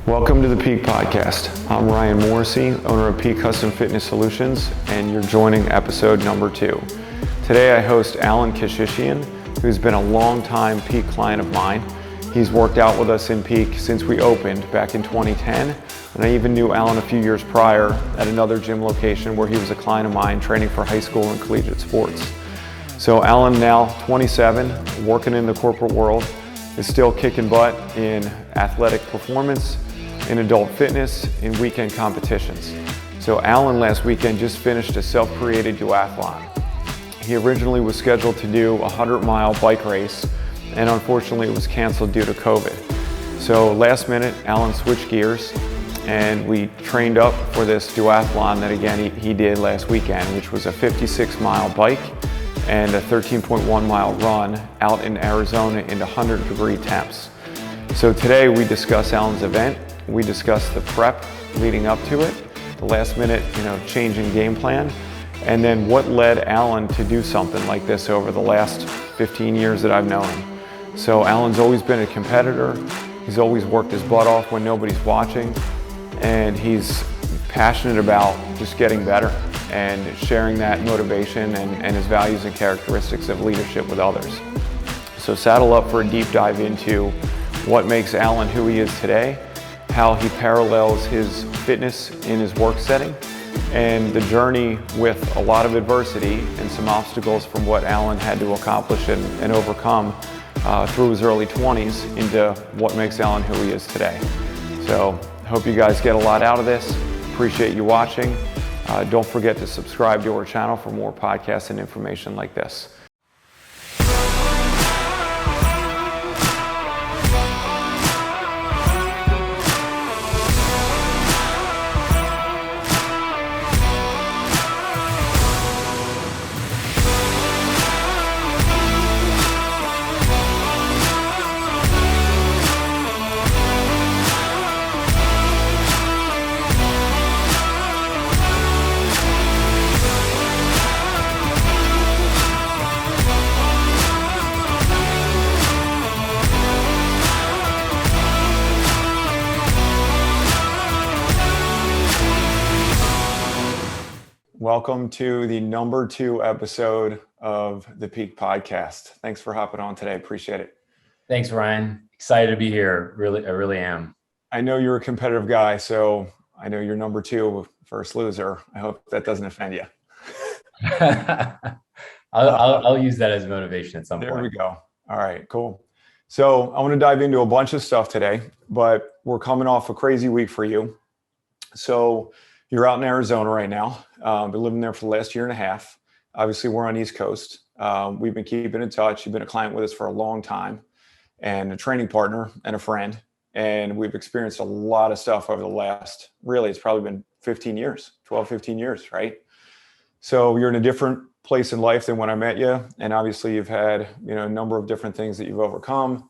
Welcome to the Peak Podcast. I'm Ryan Morrissey, owner of Peak Custom Fitness Solutions, and you're joining episode number 2. Today I host Alen Keshishian, who's been a long-time Peak client of mine. He's worked out with us in Peak since we opened back in 2010, and I even knew Alen a few years prior at another gym location where he was a client of mine training for high school and collegiate sports. So Alen, now 27, working in the corporate world, is still kicking butt in athletic performance, in adult fitness, in weekend competitions. So Alen last weekend just finished a self-created duathlon. He originally was scheduled to do a 100-mile bike race, and unfortunately it was canceled due to COVID. So last minute, Alen switched gears, and we trained up for this duathlon that again he did last weekend, which was a 56-mile bike and a 13.1-mile run out in Arizona in 100-degree temps. So today we discuss Alen's event. We discuss the prep leading up to it, the last minute, change in game plan, and then what led Alen to do something like this over the last 15 years that I've known him. So Alen's always been a competitor. He's always worked his butt off when nobody's watching, and he's passionate about just getting better and sharing that motivation and his values and characteristics of leadership with others. So saddle up for a deep dive into what makes Alen who he is today, how he parallels his fitness in his work setting, and the journey with a lot of adversity and some obstacles from what Alen had to accomplish and overcome through his early 20s into what makes Alen who he is today. So I hope you guys get a lot out of this. Appreciate you watching. Don't forget to subscribe to our channel for more podcasts and information like this. Welcome to the number 2 episode of the Peak Podcast. Thanks for hopping on today. Appreciate it. Thanks, Ryan. Excited to be here. I really am. I know you're a competitive guy, so I know you're number 2, first loser. I hope that doesn't offend you. I'll use that as motivation at some point. There we go. All right, cool. So I want to dive into a bunch of stuff today, but we're coming off a crazy week for you. So you're out in Arizona right now. Been living there for the last year and a half. Obviously, we're on East Coast. We've been keeping in touch. You've been a client with us for a long time and a training partner and a friend. And we've experienced a lot of stuff over the last, really, it's probably been 15 years, 12, 15 years, right? So you're in a different place in life than when I met you. And obviously, you've had a number of different things that you've overcome,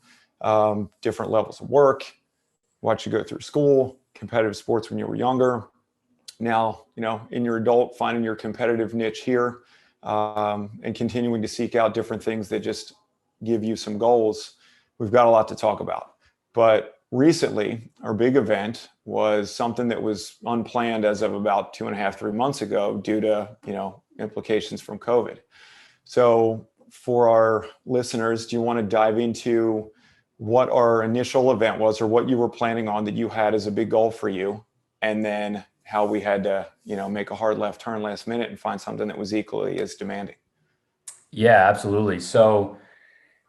different levels of work, watched you go through school, competitive sports when you were younger. Now, in your adult, finding your competitive niche here and continuing to seek out different things that just give you some goals. We've got a lot to talk about. But recently, our big event was something that was unplanned as of about 2.5, 3 months ago due to, implications from COVID. So for our listeners, do you want to dive into what our initial event was or what you were planning on that you had as a big goal for you? And then how we had to, make a hard left turn last minute and find something that was equally as demanding. Yeah, absolutely. So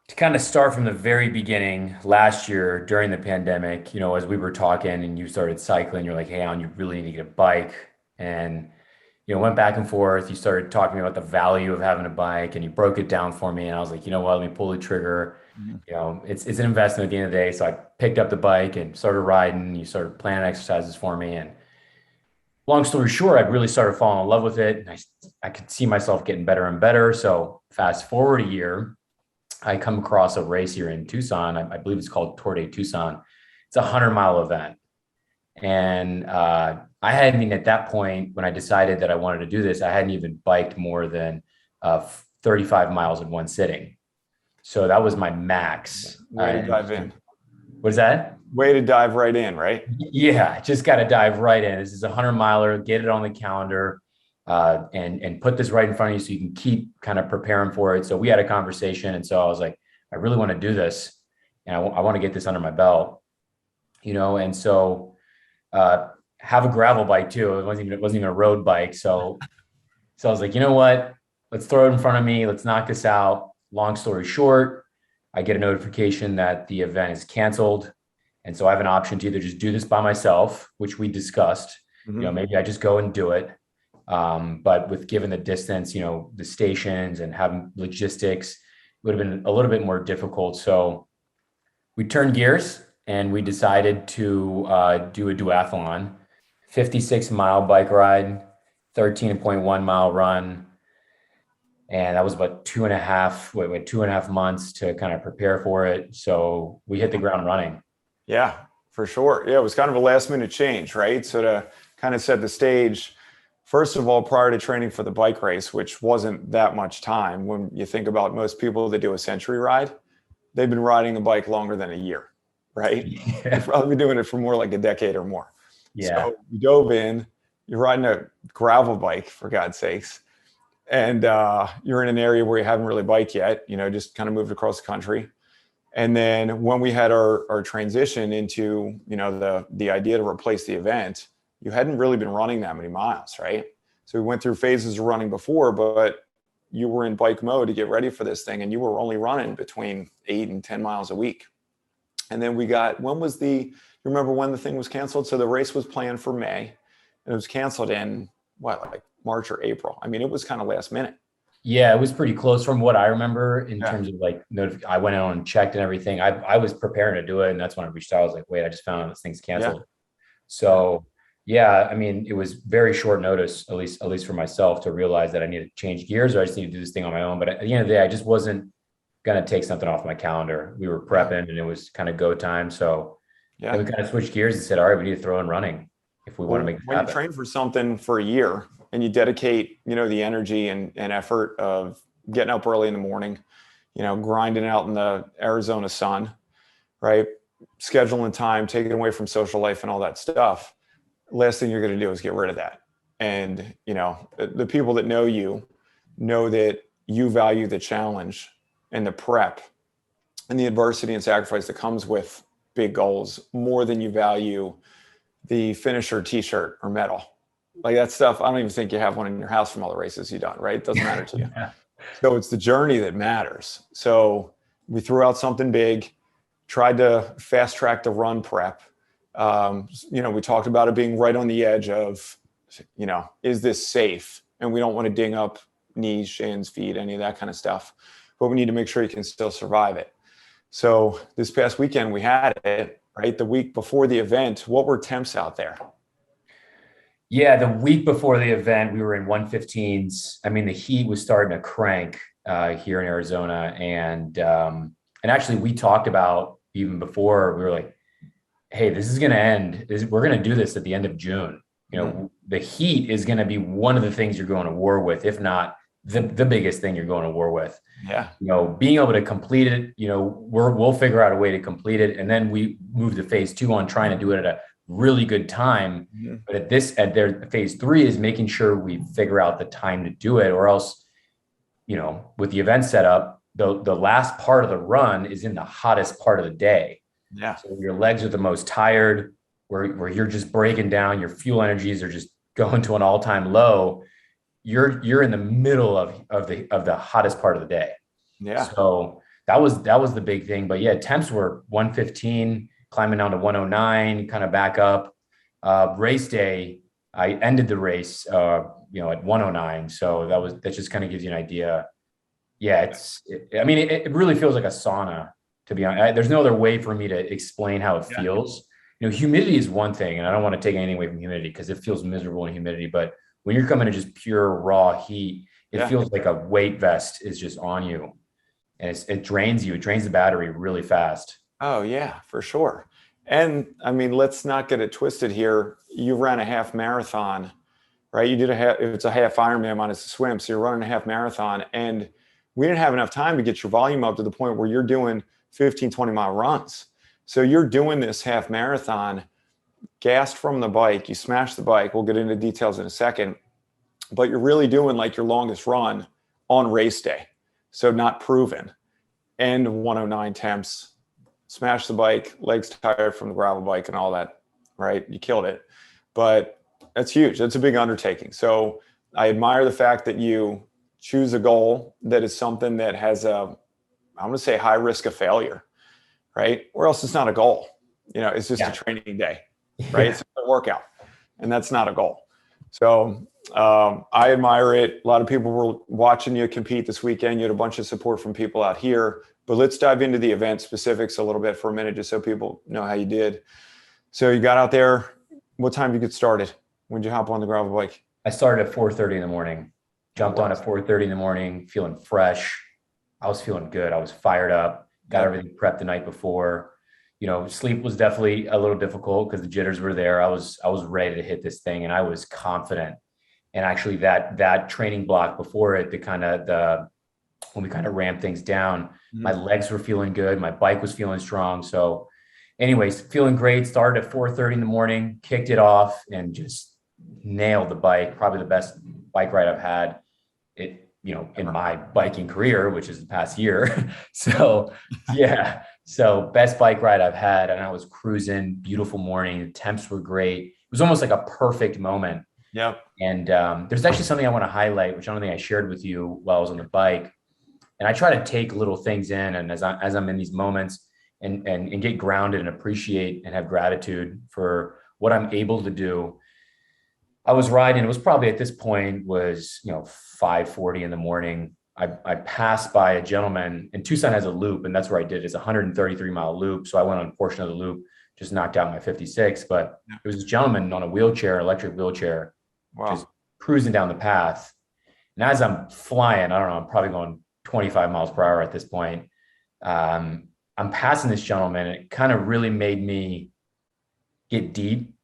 to kind of start from the very beginning, last year during the pandemic, as we were talking and you started cycling, you're like, hey, Alan, you really need to get a bike. And, went back and forth. You started talking about the value of having a bike and you broke it down for me. And I was like, let me pull the trigger. Mm-hmm. It's an investment at the end of the day. So I picked up the bike and started riding. You started planning exercises for me. And long story short, I really started falling in love with it. And I could see myself getting better and better. So fast forward a year, I come across a race here in Tucson. I believe it's called Tour de Tucson. It's a 100-mile event. And I hadn't even, at that point, when I decided that I wanted to do this, I hadn't even biked more than 35 miles in one sitting. So that was my max. Way to dive in. What's that? Way to dive right in, right? Yeah, just got to dive right in. This is a 100 miler. Get it on the calendar, and put this right in front of you so you can keep kind of preparing for it. So we had a conversation, and so I was like, I really want to do this, and I want to get this under my belt, And so have a gravel bike too. It wasn't even a road bike. So I was like, you know what? Let's throw it in front of me. Let's knock this out. Long story short, I get a notification that the event is canceled. And so I have an option to either just do this by myself, which we discussed, maybe I just go and do it. But with given the distance, the stations and having logistics, it would have been a little bit more difficult. So we turned gears and we decided to do a duathlon, 56-mile bike ride, 13.1-mile run. And that was about 2.5 months to kind of prepare for it. So we hit the ground running. Yeah, for sure. Yeah, it was kind of a last minute change, right? So to kind of set the stage, first of all, prior to training for the bike race, which wasn't that much time, when you think about most people that do a century ride, they've been riding a bike longer than a year, right? Yeah. They've probably been doing it for more like a decade or more. Yeah. So you dove in, you're riding a gravel bike, for God's sakes. And you're in an area where you haven't really biked yet, just kind of moved across the country. And then when we had our transition into, the idea to replace the event, you hadn't really been running that many miles, right? So we went through phases of running before, but you were in bike mode to get ready for this thing. And you were only running between 8 and 10 miles a week. And then you remember when the thing was canceled? So the race was planned for May and it was canceled in like March or April. I mean, it was kind of last minute. Yeah, it was pretty close from what I remember in terms of I went out and checked and everything. I was preparing to do it. And that's when I reached out. I was like, wait, I just found out this thing's canceled. Yeah. So yeah, I mean, it was very short notice, at least for myself, to realize that I needed to change gears or I just need to do this thing on my own. But at the end of the day, I just wasn't going to take something off my calendar. We were prepping and it was kind of go time. So we kind of switched gears and said, all right, we need to throw in running if we want to make it happen. When you train for something for a year and you dedicate, the energy and effort of getting up early in the morning, grinding out in the Arizona sun, right? Scheduling time, taking away from social life and all that stuff. Last thing you're going to do is get rid of that. And, the people that know you know that you value the challenge and the prep and the adversity and sacrifice that comes with big goals more than you value the finisher t-shirt or medal. Like that stuff, I don't even think you have one in your house from all the races you've done, right? It doesn't matter to you. Yeah. So it's the journey that matters. So we threw out something big, tried to fast track the run prep. We talked about it being right on the edge of, is this safe? And we don't want to ding up knees, shins, feet, any of that kind of stuff. But we need to make sure you can still survive it. So this past weekend we had it, right? The week before the event, what were temps out there? Yeah, the week before the event, we were in 115s. I mean, the heat was starting to crank here in Arizona. And actually we talked about even before, we were like, hey, this is going to end. We're going to do this at the end of June. The heat is going to be one of the things you're going to war with, if not the biggest thing you're going to war with. Yeah. Being able to complete it, we'll figure out a way to complete it. And then we move to phase 2 on trying to do it at a really good time. Mm-hmm. But at their phase 3 is making sure we figure out the time to do it, or else, with the event set up, the last part of the run is in the hottest part of the day. Yeah. So your legs are the most tired, where you're just breaking down, your fuel energies are just going to an all-time low. You're in the middle of the hottest part of the day. Yeah. So that was the big thing. But yeah, temps were 115, climbing down to 109, kind of back up. Race day, I ended the race, at 109. So that just kind of gives you an idea. Yeah, it really feels like a sauna, to be honest. There's no other way for me to explain how it feels. Humidity is one thing, and I don't want to take anything away from humidity because it feels miserable in humidity. But when you're coming to just pure raw heat, it feels like a weight vest is just on you, and it drains you. It drains the battery really fast. Oh yeah, for sure. And I mean, let's not get it twisted here. You ran a half marathon, right? You did it's a half Ironman minus a swim. So you're running a half marathon, and we didn't have enough time to get your volume up to the point where you're doing 15, 20 mile runs. So you're doing this half marathon, gassed from the bike, you smash the bike. We'll get into details in a second, but you're really doing like your longest run on race day. So not proven, and 109 temps, smash the bike, legs tired from the gravel bike and all that, right? You killed it. But that's huge. That's a big undertaking. So I admire the fact that you choose a goal that is something that has I'm going to say high risk of failure, right? Or else it's not a goal. It's just a training day, right? It's a workout, and that's not a goal. So I admire it. A lot of people were watching you compete this weekend. You had a bunch of support from people out here, but let's dive into the event specifics a little bit for a minute, just so people know how you did. So you got out there. What time did you get started? When did you hop on the gravel bike? I started at 4:30 in the morning, jumped on at 4:30 in the morning, feeling fresh. I was feeling good. I was fired up, got everything prepped the night before. Sleep was definitely a little difficult because the jitters were there. I was ready to hit this thing, and I was confident. And actually that training block before it, when we kind of ramped things down, my legs were feeling good. My bike was feeling strong. So anyways, feeling great. Started at 4:30 in the morning, kicked it off, and just nailed the bike. Probably the best bike ride I've had in my biking career, which is the past year. So yeah. So best bike ride I've had. And I was cruising, beautiful morning. The temps were great. It was almost like a perfect moment. Yeah. And there's actually something I want to highlight, which I don't think I shared with you while I was on the bike. And I try to take little things in, and as I'm in these moments and get grounded and appreciate and have gratitude for what I'm able to do. I was riding, it was probably at this point was, 5:40 in the morning. I passed by a gentleman, and Tucson has a loop, and that's where I did. It's a 133-mile loop. So I went on a portion of the loop, just knocked out my 56, but it was this gentleman on a wheelchair, electric wheelchair, just cruising down the path. And as I'm flying, I don't know, I'm probably going 25 miles per hour at this point. I'm passing this gentleman, and it kind of really made me get deep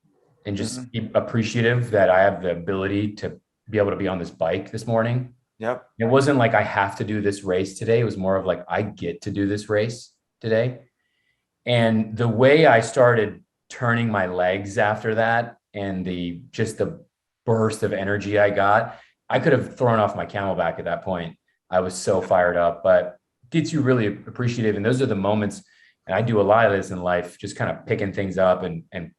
and just be appreciative that I have the ability to be able to be on this bike this morning. Yep. It wasn't like I have to do this race today. It was more of like, I get to do this race today. And the way I started turning my legs after that, and the burst of energy I got, I could have thrown off my Camelback at that point. I was so fired up, but it gets you really appreciative. And those are the moments, and I do a lot of this in life, just kind of picking things up and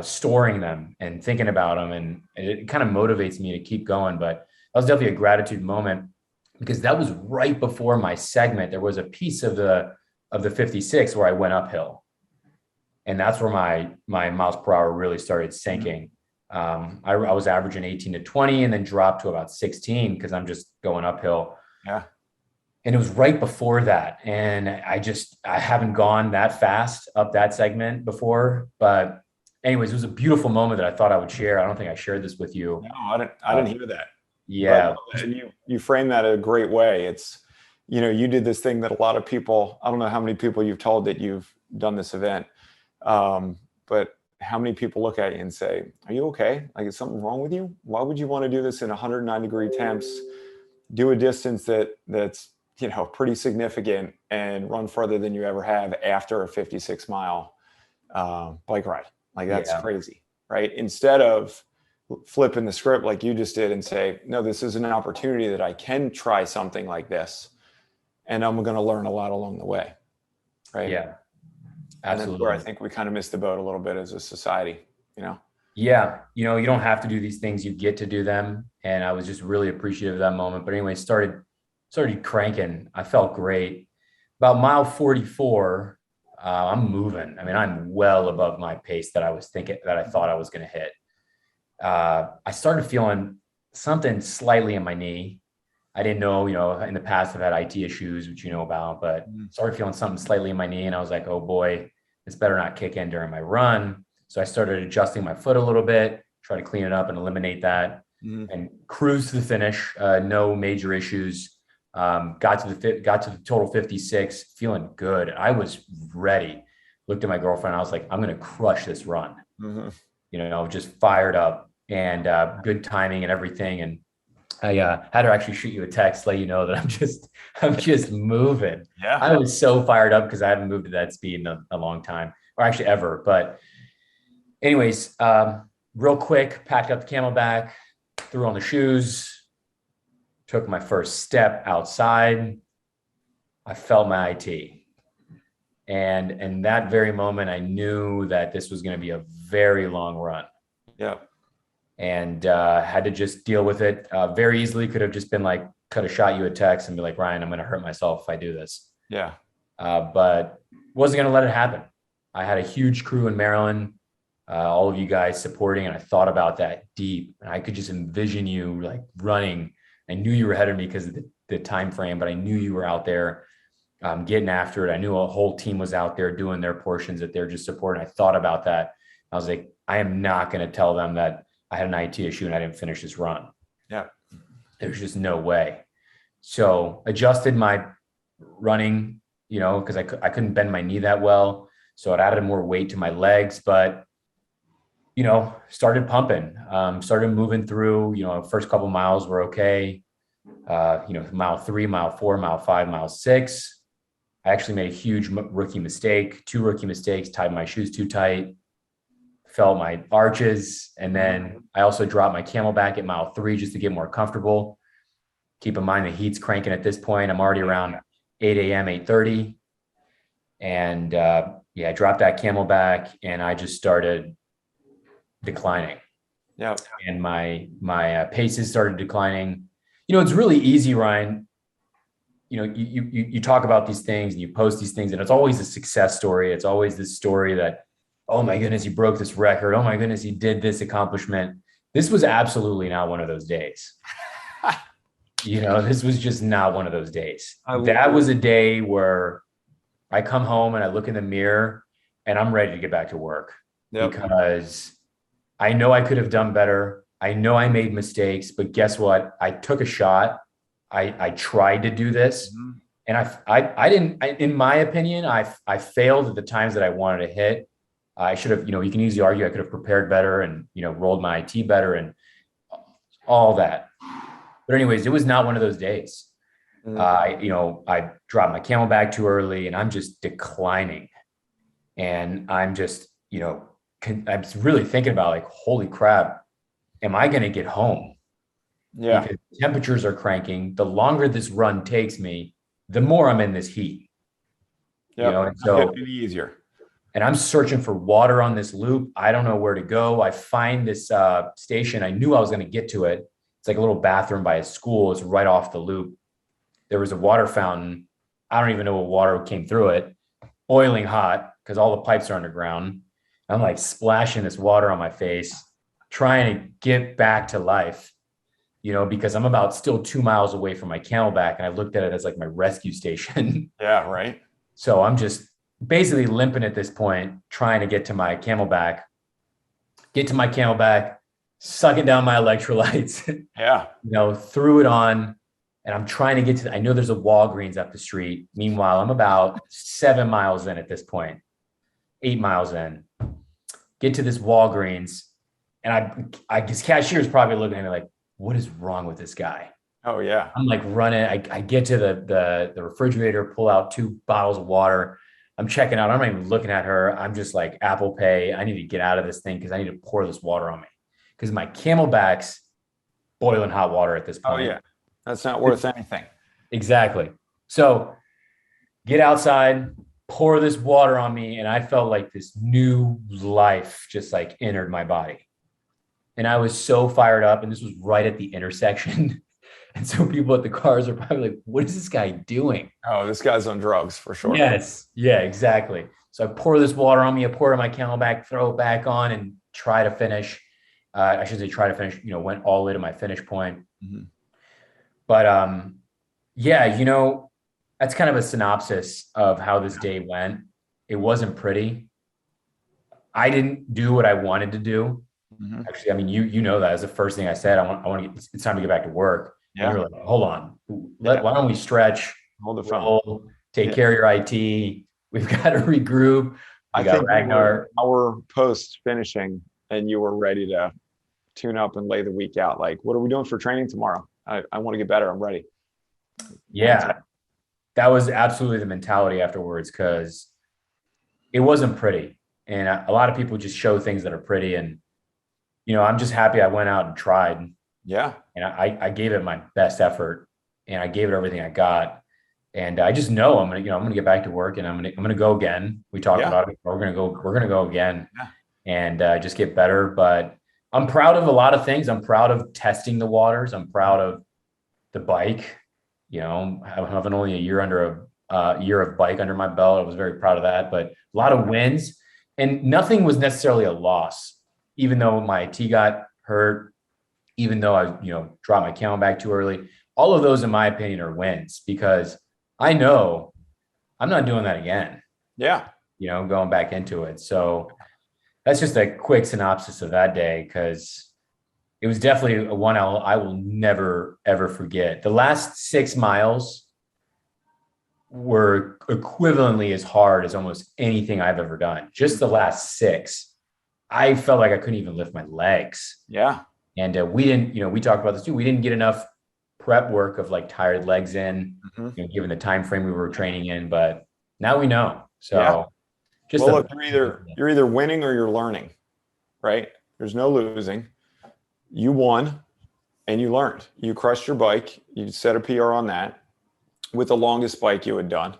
storing them and thinking about them. And it kind of motivates me to keep going. But that was definitely a gratitude moment, because that was right before my segment. There was a piece of the 56 where I went uphill, and that's where my miles per hour really started sinking. I was averaging 18 to 20 and then dropped to about 16 because I'm just going uphill. Yeah. And it was right before that. And I haven't gone that fast up that segment before, but anyways, it was a beautiful moment that I thought I would share. I don't think I shared this with you. No, I didn't hear that. Yeah. But, and you frame that in a great way. It's, you did this thing that a lot of people, I don't know how many people you've told that you've done this event. But how many people look at you and say, are you okay? Like, is something wrong with you? Why would you want to do this in 109-degree temps, do a distance that's, pretty significant, and run further than you ever have after a 56-mile bike ride? Like, that's crazy, right? Instead of flipping the script like you just did and say, no, this is an opportunity that I can try something like this, and I'm going to learn a lot along the way, right? Yeah. Absolutely. And that's where I think we kind of missed the boat a little bit as a society, Yeah. You don't have to do these things. You get to do them. And I was just really appreciative of that moment. But anyway, started cranking. I felt great. About mile 44, I'm moving. I mean, I'm well above my pace that I thought I was going to hit. I started feeling something slightly in my knee. I didn't know, in the past I've had IT issues, which you know about, but started feeling something slightly in my knee. And I was like, oh boy, this better not kick in during my run. So I started adjusting my foot a little bit, try to clean it up and eliminate that, and cruise to the finish. No major issues. Got to the total 56, feeling good. I was ready. Looked at my girlfriend. I was like, I'm going to crush this run, just fired up, and good timing and everything. And I had to actually shoot you a text, let you know that I'm just moving. Yeah. I was so fired up because I haven't moved at that speed in a long time, or actually ever. But anyways, real quick, packed up the Camelback, threw on the shoes, took my first step outside. I felt my IT. And in that very moment, I knew that this was going to be a very long run. Yeah. And had to just deal with it very easily. Could have just been like, could have shot you a text and be like, Ryan, I'm going to hurt myself if I do this. Yeah. But wasn't going to let it happen. I had a huge crew in Maryland, all of you guys supporting, and I thought about that deep. And I could just envision you like running. I knew you were ahead of me because of the time frame, but I knew you were out there getting after it. I knew a whole team was out there doing their portions that they're just supporting. I thought about that. I was like, I am not going to tell them that I had an IT issue and I didn't finish this run. Yeah. There's just no way. So adjusted my running, because I couldn't bend my knee that well. So it added more weight to my legs, but, started pumping, started moving through, first couple miles were okay. Mile 3, mile 4, mile 5, mile 6. I actually made a huge rookie mistake, 2 rookie mistakes, tied my shoes too tight, felt my arches. And then I also dropped my Camelback at mile 3 just to get more comfortable. Keep in mind the heat's cranking at this point. I'm already around 8 a.m., 8:30. And I dropped that Camelback and I just started declining. Yeah. And my paces started declining. It's really easy, Ryan. You talk about these things and you post these things and it's always a success story. It's always this story that, oh my goodness, he broke this record. Oh my goodness, he did this accomplishment. This was absolutely not one of those days. This was just not one of those days. That was a day where I come home and I look in the mirror and I'm ready to get back to work. Yep. Because I know I could have done better. I know I made mistakes, but guess what? I took a shot. I tried to do this, and I didn't. In my opinion, I failed at the times that I wanted to hit. I should have. You can easily argue I could have prepared better and rolled my IT better and all that. But anyways, it was not one of those days. I dropped my Camelback too early, and I'm just declining, and I'm just I'm really thinking about like, holy crap, am I going to get home? Yeah. Because temperatures are cranking. The longer this run takes me, the more I'm in this heat. Yeah. And so it'd be easier. And I'm searching for water on this loop. I don't know where to go. I find this station. I knew I was going to get to it. It's like a little bathroom by a school. It's right off the loop. There was a water fountain. I don't even know what water came through it. Boiling hot because all the pipes are underground. I'm like splashing this water on my face, trying to get back to life. Because I'm about still 2 miles away from my Camelback, and I looked at it as like my rescue station. Yeah, right. So I'm just basically limping at this point, trying to get to my Camelback, sucking down my electrolytes. Yeah. Threw it on, and I'm trying to get to I know there's a Walgreens up the street. Meanwhile, I'm about 7 miles in at this point, 8 miles in. Get to this Walgreens, and I guess cashier is probably looking at me like, what is wrong with this guy? Oh yeah. I'm like running. I get to the refrigerator, pull out 2 bottles of water. I'm checking out. I'm not even looking at her. I'm just like, Apple Pay. I need to get out of this thing because I need to pour this water on me because my Camelback's boiling hot water at this point. Oh yeah. That's not worth anything. Exactly. So get outside, pour this water on me. And I felt like this new life just like entered my body. And I was so fired up, and this was right at the intersection. And so people at the cars are probably like, what is this guy doing? Oh, this guy's on drugs for sure. Yes. Yeah, exactly. So I pour this water on me, I pour it on my Camelback, throw it back on and try to finish. I should say try to finish, went all the way to my finish point. Mm-hmm. But that's kind of a synopsis of how this day went. It wasn't pretty. I didn't do what I wanted to do. Mm-hmm. Actually, I mean, you know that as the first thing I said. I want to get. It's time to get back to work. Yeah. And you're like, hold on. Why don't we stretch? Hold the phone. Take care of your IT. We've got to regroup. I got Ragnar. Our post finishing, and you were ready to tune up and lay the week out. Like, what are we doing for training tomorrow? I want to get better. I'm ready. Yeah, that was absolutely the mentality afterwards because it wasn't pretty. And a lot of people just show things that are pretty. And, I'm just happy I went out and tried. Yeah. And I gave it my best effort and I gave it everything I got. And I just know I'm gonna get back to work and I'm gonna go again. We talked Yeah. about it. We're gonna go again Yeah. and just get better. But I'm proud of a lot of things. I'm proud of testing the waters. I'm proud of the bike. Having only a year of bike under my belt. I was very proud of that. But a lot of wins and nothing was necessarily a loss, even though my T got hurt, even though I, dropped my camelback too early. All of those, in my opinion, are wins because I know I'm not doing that again, Yeah. going back into it. So that's just a quick synopsis of that day because it was definitely one I will never, ever forget. The last 6 miles were equivalently as hard as almost anything I've ever done. Just the last 6, I felt like I couldn't even lift my legs. Yeah. And we didn't, we talked about this too. We didn't get enough prep work of like tired legs in, given the time frame we were training in. But now we know. So just look, you're either winning or you're learning, right? There's no losing. You won and you learned. You crushed your bike. You set a PR on that with the longest bike you had done.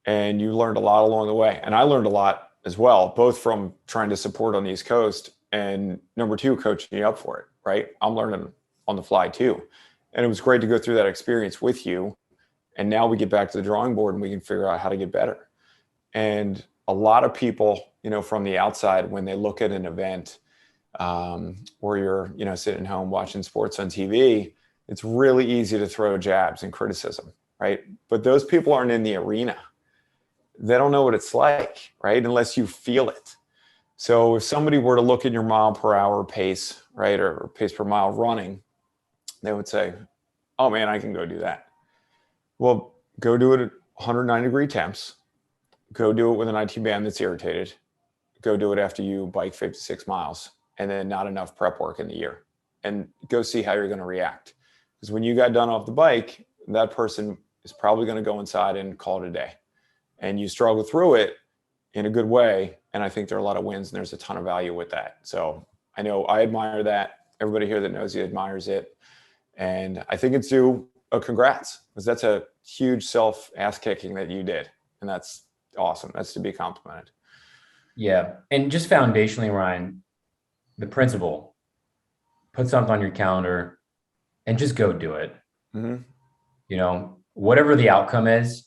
And you learned a lot along the way. And I learned a lot as well, both from trying to support on the East Coast and number 2, coaching you up for it, right? I'm learning on the fly too. And it was great to go through that experience with you. And now we get back to the drawing board and we can figure out how to get better. And a lot of people, from the outside, when they look at an event where you're, sitting home watching sports on TV, it's really easy to throw jabs and criticism, right? But those people aren't in the arena. They don't know what it's like, right? Unless you feel it. So if somebody were to look at your mile per hour pace, right, or pace per mile running, they would say, oh man, I can go do that. Well, go do it at 109-degree temps. Go do it with an IT band that's irritated. Go do it after you bike 56 miles and then not enough prep work in the year. And go see how you're going to react. Because when you got done off the bike, that person is probably going to go inside and call it a day. And you struggle through it in a good way. And I think there are a lot of wins and there's a ton of value with that. So I know I admire that. Everybody here that knows you admires it. And I think it's due a congrats, because that's a huge self ass kicking that you did. And that's awesome. That's to be complimented. Yeah. And just foundationally, Ryan, the principle, put something on your calendar and just go do it. Whatever the outcome is,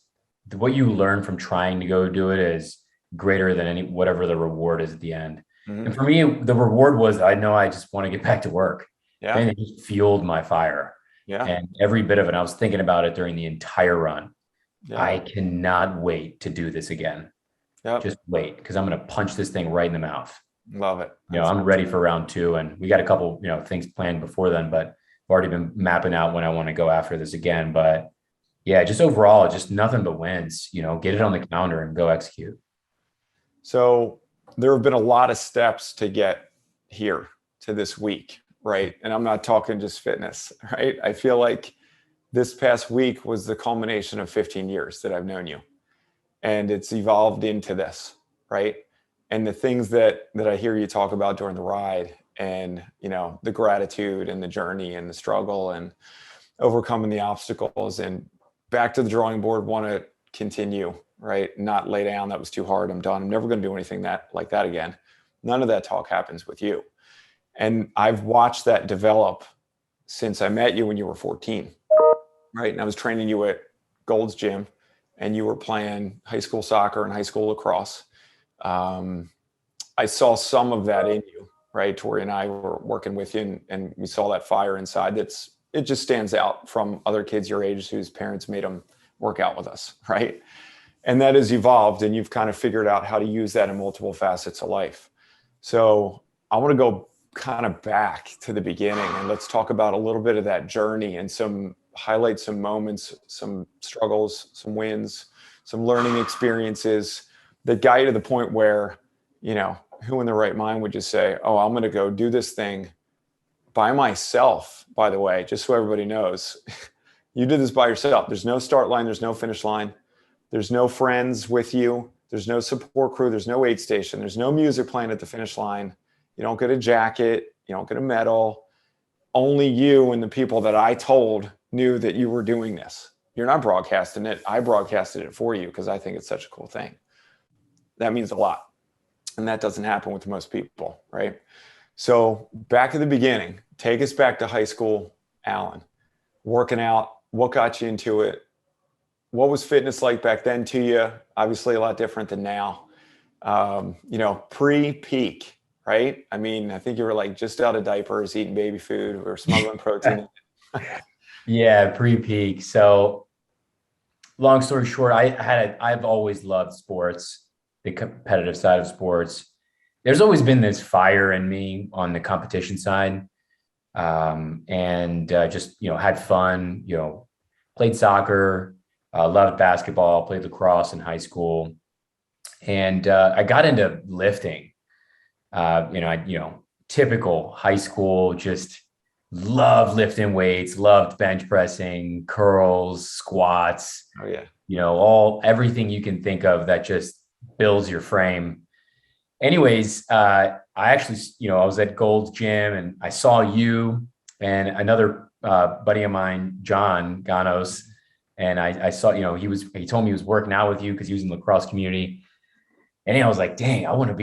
what you learn from trying to go do it is greater than whatever the reward is at the end. And for me, the reward was, I know I just want to get back to work. Yeah. And it just fueled my fire. Yeah. And every bit of it, I was thinking about it during the entire run. Yeah. I cannot wait to do this again. Yep. Just wait, because I'm going to punch this thing right in the mouth. Love it. I'm ready for round 2, and we got a couple, things planned before then, but I've already been mapping out when I want to go after this again. But yeah, just overall, just nothing but wins, get it on the calendar and go execute. So there have been a lot of steps to get here to this week, right? And I'm not talking just fitness, right? I feel like this past week was the culmination of 15 years that I've known you. And it's evolved into this, right? And the things that I hear you talk about during the ride and, the gratitude and the journey and the struggle and overcoming the obstacles and back to the drawing board, want to continue, right? Not lay down. That was too hard. I'm done. I'm never going to do anything like that again. None of that talk happens with you. And I've watched that develop since I met you when you were 14, right? And I was training you at Gold's Gym and you were playing high school soccer and high school lacrosse. I saw some of that in you, right? Tori and I were working with you and we saw that fire inside. It just stands out from other kids your age whose parents made them work out with us, right? And that has evolved and you've kind of figured out how to use that in multiple facets of life. So I want to go kind of back to the beginning and let's talk about a little bit of that journey and highlight some moments, some struggles, some wins, some learning experiences that got you to the point where, who in their right mind would just say, oh, I'm going to go do this thing, by myself, by the way, just so everybody knows. You did this by yourself. There's no start line. There's no finish line. There's no friends with you. There's no support crew. There's no aid station. There's no music playing at the finish line. You don't get a jacket. You don't get a medal. Only you and the people that I told knew that you were doing this. You're not broadcasting it. I broadcasted it for you because I think it's such a cool thing. That means a lot. And that doesn't happen with most people, right? So back to the beginning, take us back to high school, Alen. Working out, what got you into it? What was fitness like back then to you? Obviously a lot different than now. Pre-peak, right? I mean, I think you were like just out of diapers, eating baby food or smuggling protein. Yeah, pre-peak. So long story short, I've always loved sports, the competitive side of sports. There's always been this fire in me on the competition side. Just, had fun, played soccer, loved basketball, played lacrosse in high school. And I got into lifting, typical high school, just loved lifting weights, loved bench pressing, curls, squats. Oh yeah. Everything you can think of that just builds your frame. Anyways, I actually, I was at Gold's Gym and I saw you and another buddy of mine, John Ganos, and I saw, he told me he was working out with you because he was in the lacrosse community. And I was like, dang, I want to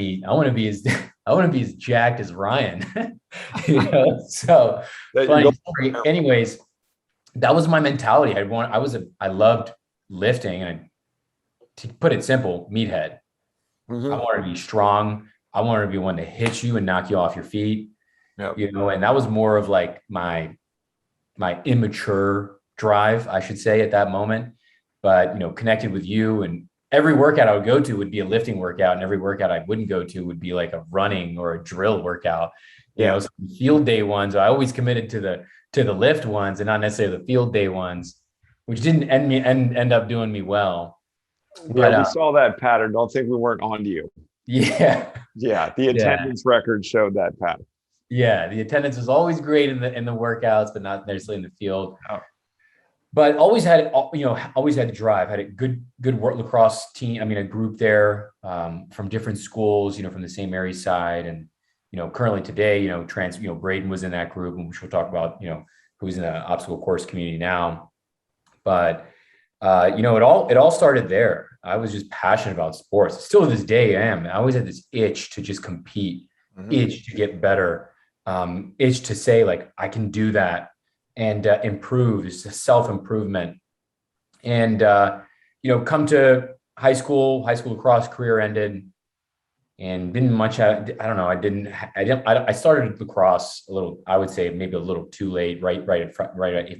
be as jacked as Ryan. So funny story. Anyways, that was my mentality. I loved lifting, and to put it simple, meathead. Mm-hmm. I wanted to be strong. I wanted to be one to hit you and knock you off your feet. Yep. And that was more of like my immature drive, I should say, at that moment. But, connected with you, and every workout I would go to would be a lifting workout, and every workout I wouldn't go to would be like a running or a drill workout. So field day ones, I always committed to the lift ones and not necessarily the field day ones, which didn't end up doing me well. Yeah, we saw that pattern. Don't think we weren't on to you. Yeah. Yeah. The attendance record showed that pattern. Yeah. The attendance was always great in the workouts, but not necessarily in the field. Oh. But always had the drive, had a good lacrosse team. I mean, a group there from different schools, from the St. Mary's side. And, currently today, Braden was in that group, which we'll talk about, who's in the obstacle course community now. But it all started there. I was just passionate about sports. Still to this day, I am. I always had this itch to just compete, itch to get better, itch to say like, I can do that and improve. It's a self-improvement. And, come to high school lacrosse career ended and didn't much. I don't know. I started lacrosse a little, I would say maybe a little too late, right at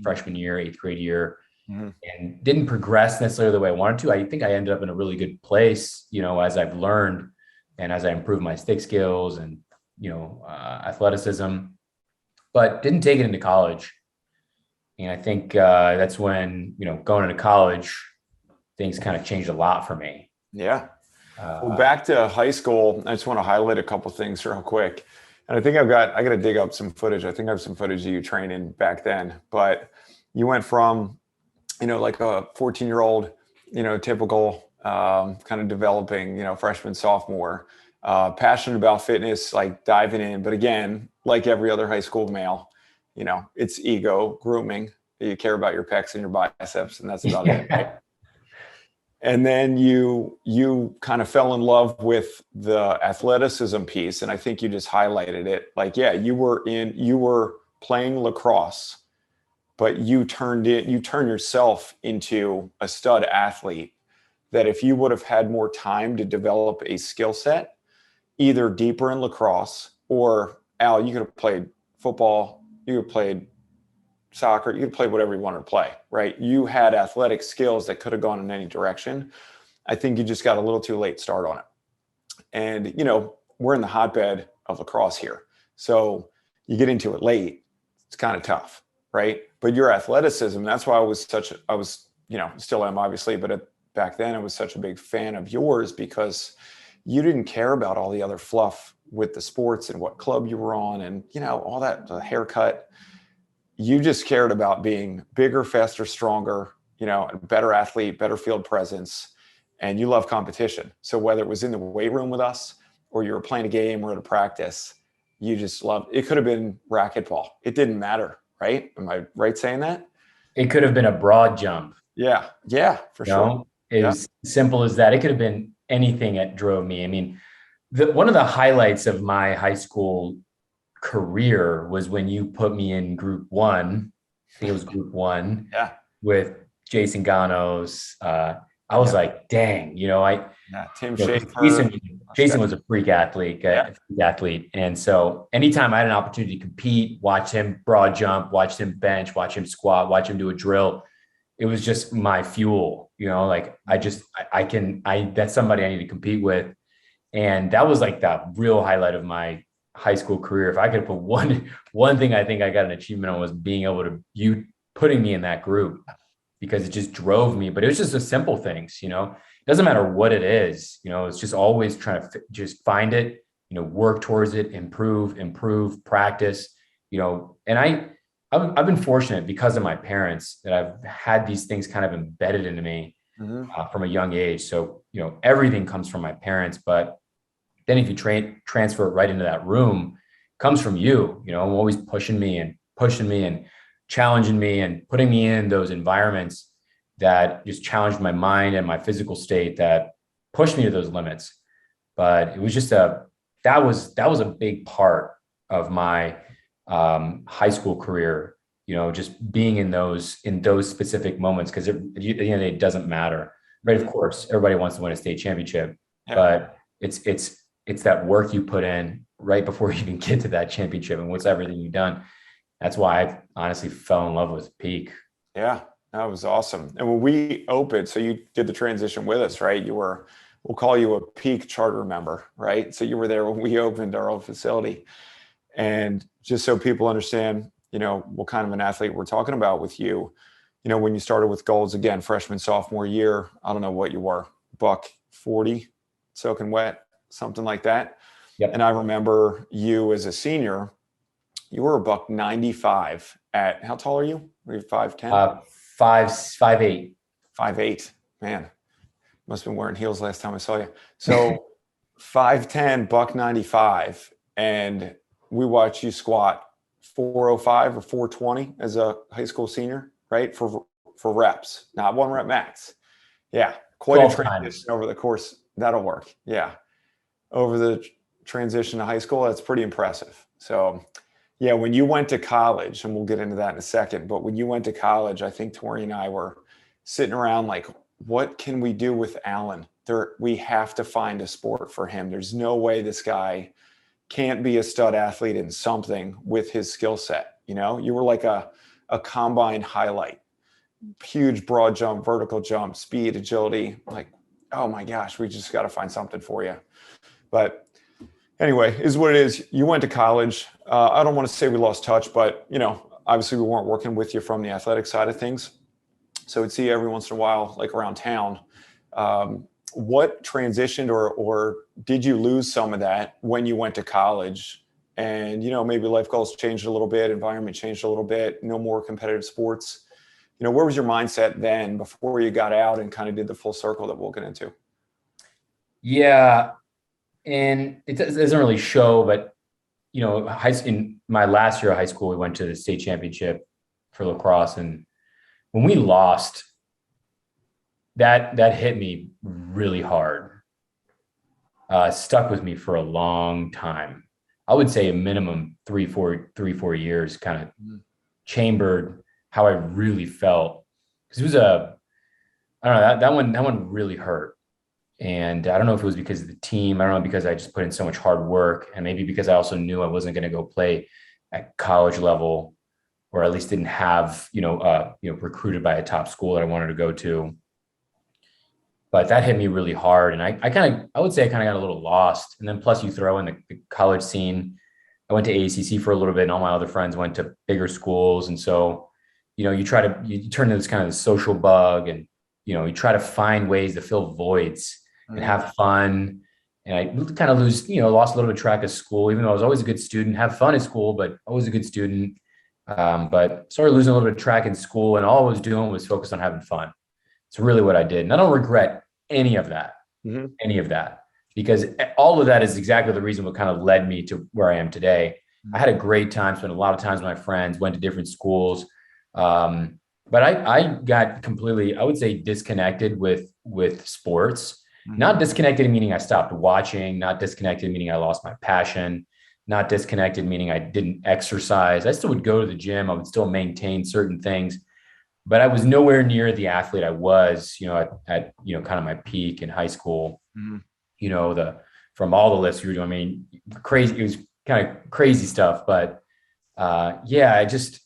freshman year, 8th grade year. Mm-hmm. And didn't progress necessarily the way I wanted to. I think I ended up in a really good place, as I've learned and as I improved my stick skills and, athleticism, but didn't take it into college. And I think that's when, going into college, things kind of changed a lot for me. Yeah. Well, back to high school, I just want to highlight a couple of things real quick. And I think I got to dig up some footage. I think I have some footage of you training back then, but you went from, like a 14-year-old, typical kind of developing, freshman, sophomore, passionate about fitness, like diving in. But again, like every other high school male, it's ego grooming. You care about your pecs and your biceps, and that's about it. Right? And then you kind of fell in love with the athleticism piece. And I think you just highlighted it. Like, yeah, you were playing lacrosse, but you turned yourself into a stud athlete that if you would have had more time to develop a skill set, either deeper in lacrosse or Al, you could have played football, you could have played soccer, you could play whatever you wanted to play, right? You had athletic skills that could have gone in any direction. I think you just got a little too late start on it. And, we're in the hotbed of lacrosse here. So you get into it late, it's kind of tough, right? But your athleticism, that's why I was, still am obviously, but back then I was such a big fan of yours because you didn't care about all the other fluff with the sports and what club you were on and, all that, the haircut. You just cared about being bigger, faster, stronger, a better athlete, better field presence, and you love competition. So whether it was in the weight room with us or you were playing a game or at a practice, you just loved it. Could have been racquetball. It didn't matter, right? Am I right saying that? It could have been a broad jump. Yeah, for sure. It was simple as that. It could have been anything that drove me. I mean, one of the highlights of my high school career was when you put me in group one. I think it was group one. Yeah. With Jason Ganos. I was like, dang, Tim Schaefer. Jason was a freak athlete, And so anytime I had an opportunity to compete, watch him broad jump, watch him bench, watch him squat, watch him do a drill, it was just my fuel, that's somebody I need to compete with. And that was like the real highlight of my high school career. If I could put one thing I think I got an achievement on was being able to, you putting me in that group, because it just drove me. But it was just the simple things, it doesn't matter what it is, it's just always trying to just find it, work towards it, improve, practice, and I've been fortunate because of my parents that I've had these things kind of embedded into me from a young age. So, everything comes from my parents, but then if you transfer it right into that room, it comes from you, always pushing me and challenging me and putting me in those environments that just challenged my mind and my physical state, that pushed me to those limits. But it was just that was a big part of my high school career, just being in those specific moments, because at the end of the day, it doesn't matter, right? Of course, everybody wants to win a state championship, but it's that work you put in right before you even get to that championship, and what's everything you've done. That's why I honestly fell in love with Peak. Yeah, that was awesome. And when we opened, so you did the transition with us, right? We'll call you a Peak charter member, right? So you were there when we opened our own facility. And just so people understand, what kind of an athlete we're talking about with you, when you started with goals, again, freshman, sophomore year, I don't know what you were, $140, soaking wet, something like that. Yep. And I remember you as a senior, you were $195 at, how tall are you? Are you 5'10"? 5'8". 5'8". Man, must have been wearing heels last time I saw you. So 5'10", $195, and we watched you squat 405 or 420 as a high school senior, right? For reps, not one rep max. Yeah, quite a transition over the course. That'll work. Yeah, over the transition to high school, that's pretty impressive. So yeah, when you went to college, and we'll get into that in a second, but when you went to college, I think Tori and I were sitting around like, what can we do with Alen? We have to find a sport for him. There's no way this guy can't be a stud athlete in something with his skill set. You were like a combine highlight, huge broad jump, vertical jump, speed, agility. Like, oh my gosh, we just got to find something for you. But anyway, is what it is. You went to college. I don't want to say we lost touch, but obviously we weren't working with you from the athletic side of things. So we'd see you every once in a while, like around town. What transitioned or did you lose some of that when you went to college? And, maybe life goals changed a little bit, environment changed a little bit, no more competitive sports. Where was your mindset then before you got out and kind of did the full circle that we'll get into? Yeah. And it doesn't really show, but, in my last year of high school, we went to the state championship for lacrosse. And when we lost, that hit me really hard. Stuck with me for a long time. I would say a minimum 3-4 years, kind of chambered how I really felt. Because it was I don't know, that one really hurt. And I don't know if it was because of the team. I don't know, because I just put in so much hard work, and maybe because I also knew I wasn't going to go play at college level, or at least didn't have, recruited by a top school that I wanted to go to. But that hit me really hard. And I would say I kind of got a little lost. And then plus you throw in the college scene. I went to AACC for a little bit, and all my other friends went to bigger schools. And so, you turn into this kind of social bug, and, you try to find ways to fill voids and have fun And I kind of lost a little bit of track of school, even though I was always a good student, have fun at school, but always a good student. But started losing a little bit of track in school, and all I was doing was focused on having fun. It's really what I did. And I don't regret any of that, any of that, because all of that is exactly the reason what kind of led me to where I am today. I had a great time, spent a lot of times with my friends, went to different schools. But I got completely, I would say, disconnected with sports. Not disconnected meaning I stopped watching, not disconnected meaning I lost my passion, not disconnected meaning I didn't exercise. I still would go to the gym. I would still maintain certain things, but I was nowhere near the athlete I was, at kind of my peak in high school. From all the lifts you were doing, I mean, crazy. It was kind of crazy stuff, but I just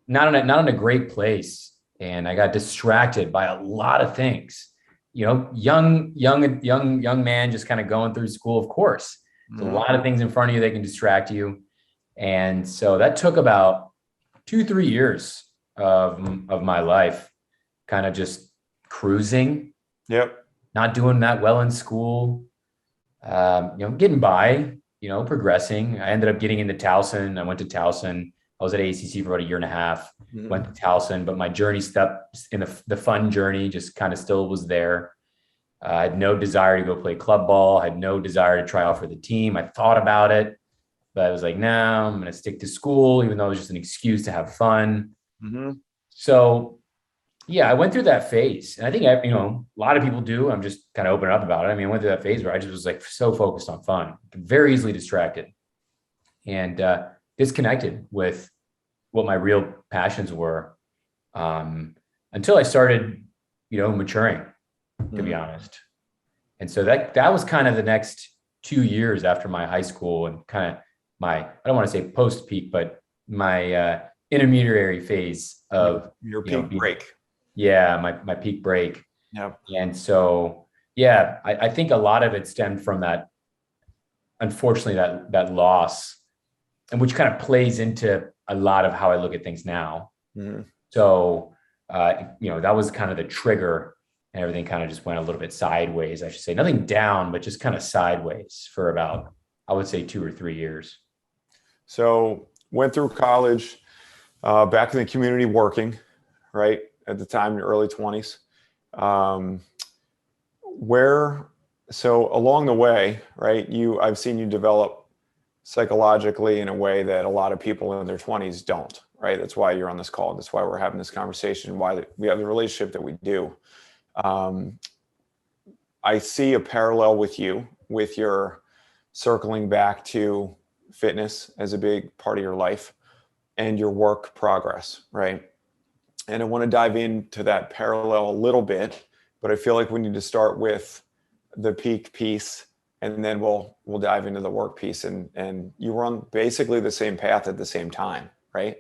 not in a great place, and I got distracted by a lot of things. Young man, just kind of going through school. Of course, there's a lot of things in front of you that can distract you, and so that took about 2-3 years of my life, kind of just cruising. Yep. Not doing that well in school. Getting by. Progressing. I ended up getting into Towson. I went to Towson. I was at ACC for about 1.5 years, went to Towson, but my journey stepped in the fun journey, just kind of still was there. I had no desire to go play club ball. I had no desire to try out for the team. I thought about it, but I was like, no, I'm going to stick to school, even though it was just an excuse to have fun. So I went through that phase. And I think, a lot of people do. I'm just kind of opening up about it. I mean, I went through that phase where I just was like so focused on fun, very easily distracted, and disconnected with what my real passions were, until I started, maturing, to be honest. And so that was kind of the next 2 years after my high school, and kind of I don't want to say post peak, but my intermediary phase of your peak break. Yeah, my peak break. Yep. And so, I think a lot of it stemmed from that, unfortunately, that loss, and which kind of plays into a lot of how I look at things now. So, that was kind of the trigger, and everything kind of just went a little bit sideways, I should say. Nothing down, but just kind of sideways for about, I would say, 2 or 3 years. So went through college, back in the community working, right? At the time, in your early 20s. So along the way, right, I've seen you develop psychologically in a way that a lot of people in their 20s don't, right? That's why you're on this call. That's why we're having this conversation, why we have the relationship that we do. I see a parallel with you, with your circling back to fitness as a big part of your life and your work progress, right? And I want to dive into that parallel a little bit, but I feel like we need to start with the peak piece, and then we'll dive into the work piece. And you were on basically the same path at the same time, right?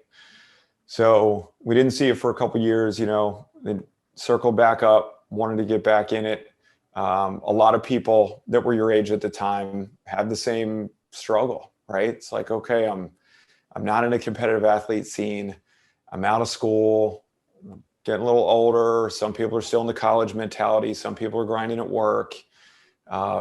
So we didn't see it for a couple of years, then circled back up, wanted to get back in it. A lot of people that were your age at the time had the same struggle, right? It's like, okay, I'm not in a competitive athlete scene. I'm out of school, getting a little older. Some people are still in the college mentality. Some people are grinding at work.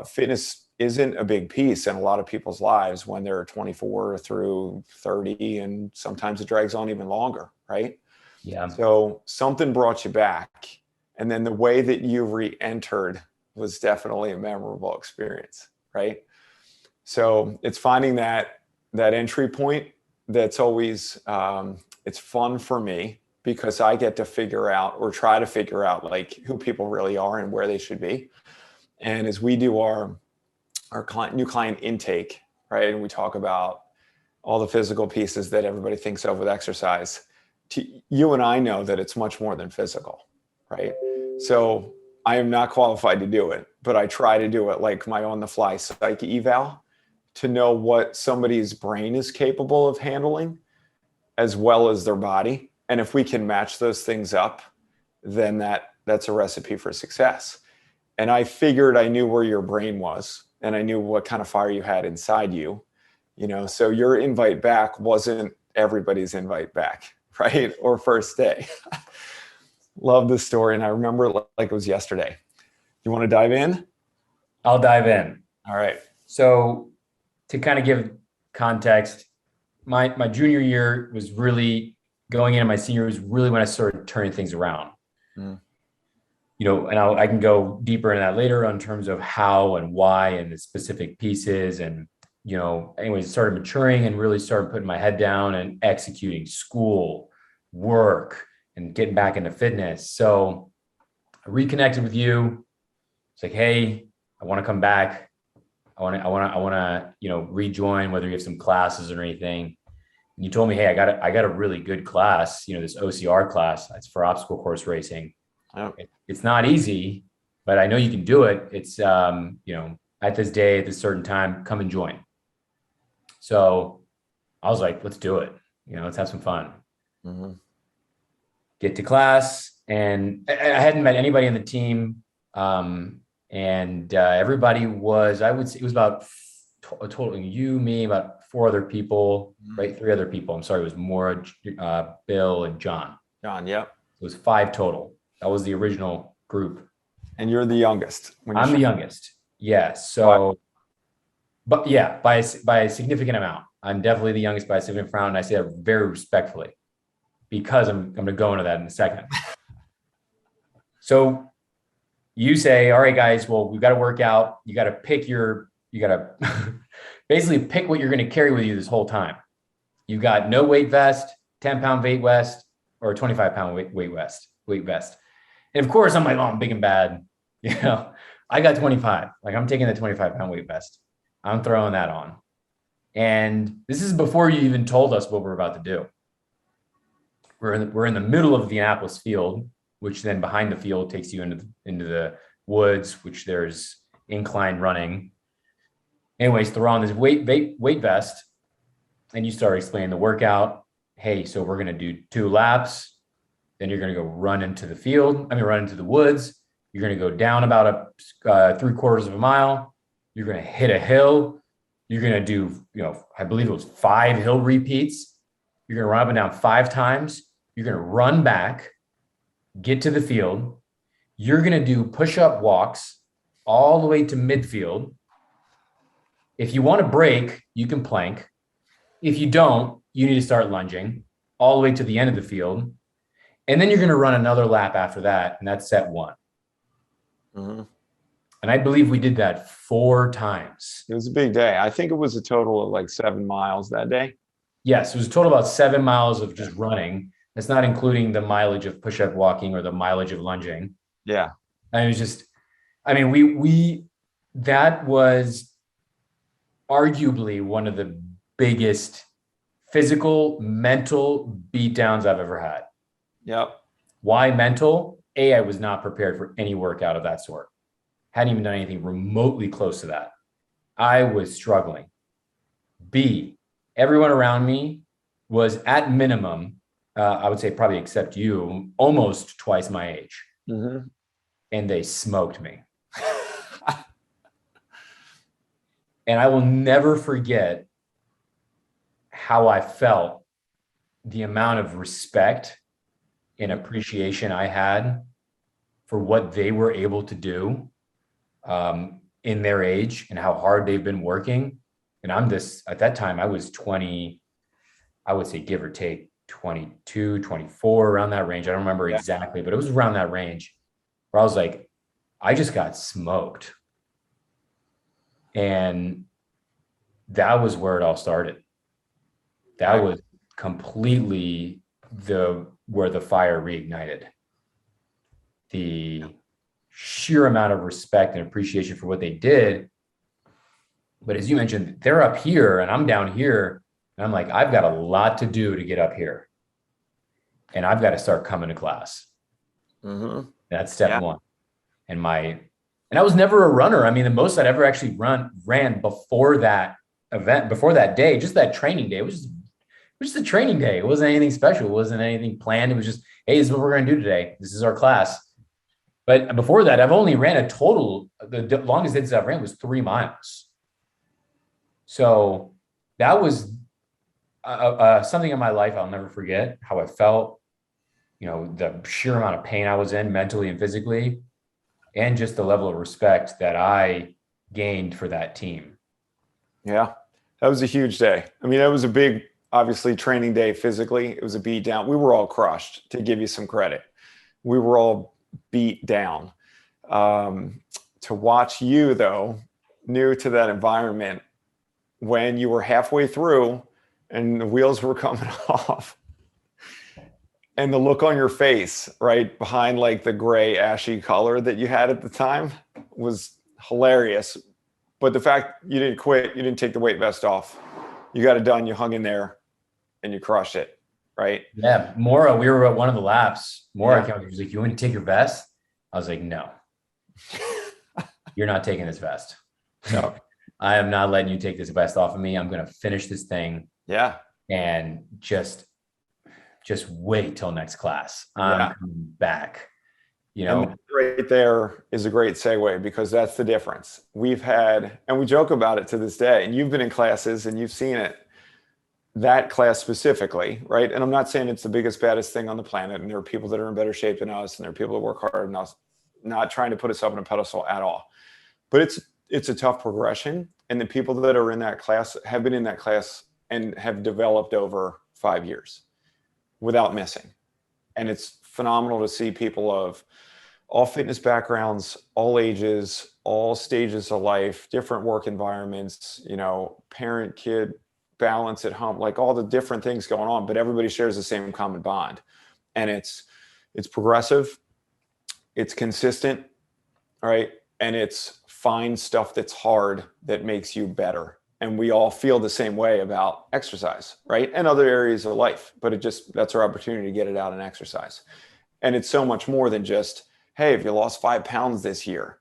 Fitness isn't a big piece in a lot of people's lives when they're 24 through 30, and sometimes it drags on even longer, right? Yeah. So something brought you back, and then the way that you re-entered was definitely a memorable experience, right? So it's finding that entry point that's always, it's fun for me, because I get to figure out, or try to figure out, like, who people really are and where they should be. And as we do our new client intake, right, and we talk about all the physical pieces that everybody thinks of with exercise, you and I know that it's much more than physical, right? So I am not qualified to do it, but I try to do it like my on-the-fly psych eval, to know what somebody's brain is capable of handling as well as their body. And if we can match those things up, then that's a recipe for success. And I figured I knew where your brain was, and I knew what kind of fire you had inside you, so your invite back wasn't everybody's invite back, right? Or first day. Love this story. And I remember it like it was yesterday. You want to dive in? I'll dive in. All right. So to kind of give context, my junior year was really going into my senior was really when I started turning things around. Mm. And I can go deeper into that later on terms of how and why and the specific pieces. And, anyways, started maturing and really started putting my head down and executing school, work, and getting back into fitness. So I reconnected with you. It's like, hey, I want to come back. I want to, rejoin, whether you have some classes or anything. And you told me, hey, I got a really good class, this OCR class. It's for obstacle course racing. Oh. It's not easy, but I know you can do it. It's, at this day, at this certain time, come and join. So I was like, let's do it. Let's have some fun. Mm-hmm. Get to class. And I hadn't met anybody on the team. Everybody was, I would say it was about a total, you, me, about 4 other people, right? 3 other people. I'm sorry. It was Maura, Bill, and John. John, yep. It was 5 total. That was the original group. And you're the youngest. I'm the youngest. Yeah. So, but yeah, by a significant amount. I'm definitely the youngest by a significant amount. And I say that very respectfully because I'm going to go into that in a second. So you say, all right, guys, well, we've got to work out. You got to basically pick what you're going to carry with you this whole time. You got no weight vest, 10-pound weight vest, or a 25-pound weight vest. And of course, I'm like, oh, I'm big and bad. I got 25. Like, I'm taking the 25-pound weight vest. I'm throwing that on. And this is before you even told us what we're about to do. We're in the middle of the Indianapolis field, which then behind the field takes you into the woods, which there's incline running. Anyways, throw on this weight vest, and you start explaining the workout. Hey, so we're going to do 2 laps. Then you're going to go run into the woods. You're going to go down about 3/4 of a mile. You're going to hit a hill. You're going to do, I believe it was 5 hill repeats. You're going to run up and down 5 times. You're going to run back, get to the field. You're going to do push-up walks all the way to midfield. If you want to break, you can plank. If you don't, you need to start lunging all the way to the end of the field. And then you're going to run another lap after that. And that's set 1. Mm-hmm. And I believe we did that 4 times. It was a big day. I think it was a total of like 7 miles that day. Yes, it was a total about 7 miles of just running. That's not including the mileage of push-up walking or the mileage of lunging. Yeah. And it was just, that was arguably one of the biggest physical, mental beatdowns I've ever had. Yep. Why mental? A, I was not prepared for any workout of that sort. Hadn't even done anything remotely close to that. I was struggling. B, everyone around me was at minimum, I would say probably except you, almost twice my age. Mm-hmm. And they smoked me. And I will never forget how I felt, the amount of respect and appreciation I had for what they were able to do in their age and how hard they've been working. And at that time, I was 20, I would say give or take 22, 24, around that range. I don't remember exactly, but it was around that range where I was like, I just got smoked. And that was where it all started. That was completely where the fire reignited. The sheer amount of respect and appreciation for what they did. But as you mentioned, they're up here and I'm down here. And I'm like, I've got a lot to do to get up here. And I've got to start coming to class. Mm-hmm. That's step 1. And I was never a runner. I mean, the most I'd ever actually ran before that event, before that day, just that training day. It was just a training day. It wasn't anything special. It wasn't anything planned. It was just, hey, this is what we're going to do today. This is our class. But before that, I've only ran the longest distance I've ran was 3 miles. So that was something in my life I'll never forget, how I felt, the sheer amount of pain I was in mentally and physically, and just the level of respect that I gained for that team. Yeah, that was a huge day. I mean, that was a big, obviously, training day physically. It was a beat down. We were all crushed, to give you some credit. We were all beat down. To watch you, though, new to that environment, when you were halfway through and the wheels were coming off, and the look on your face, right behind like the gray ashy color that you had at the time was hilarious. But the fact you didn't quit, you didn't take the weight vest off, you got it done, you hung in there and you crushed it, right? Yeah, Mora, we were at one of the laps. Mora Yeah. came up, he was like, "You want to take your vest?" I was like, "No, you're not taking this vest. No, I am not letting you take this vest off of me. I'm going to finish this thing Yeah. and just wait till next class. I'm coming back." And right there is a great segue, because that's the difference. We've had, and we joke about it to this day, and you've been in classes and you've seen it, that class specifically, right? And I'm not saying it's the biggest, baddest thing on the planet. And there are people that are in better shape than us, and there are people that work harder than us, not trying to put us up on a pedestal at all. But it's a tough progression. And the people that are in that class have been in that class and have developed over 5 years without missing. And it's phenomenal to see people of all fitness backgrounds, all ages, all stages of life, different work environments, parent, kid, balance at home, like all the different things going on, but everybody shares the same common bond. And it's progressive, it's consistent, right? And it's find stuff that's hard that makes you better. And we all feel the same way about exercise, right? And other areas of life, but that's our opportunity to get it out and exercise. And it's so much more than just, hey, if you lost 5 pounds this year,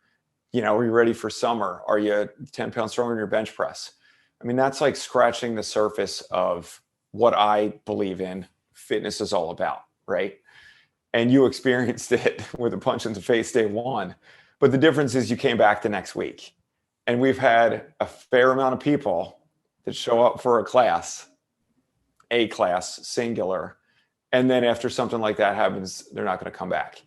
are you ready for summer? Are you 10 pounds stronger in your bench press? I mean, that's like scratching the surface of what I believe in fitness is all about, right? And you experienced it with a punch in the face day one. But the difference is you came back the next week. And we've had a fair amount of people that show up for a class singular, and then after something like that happens, they're not going to come back.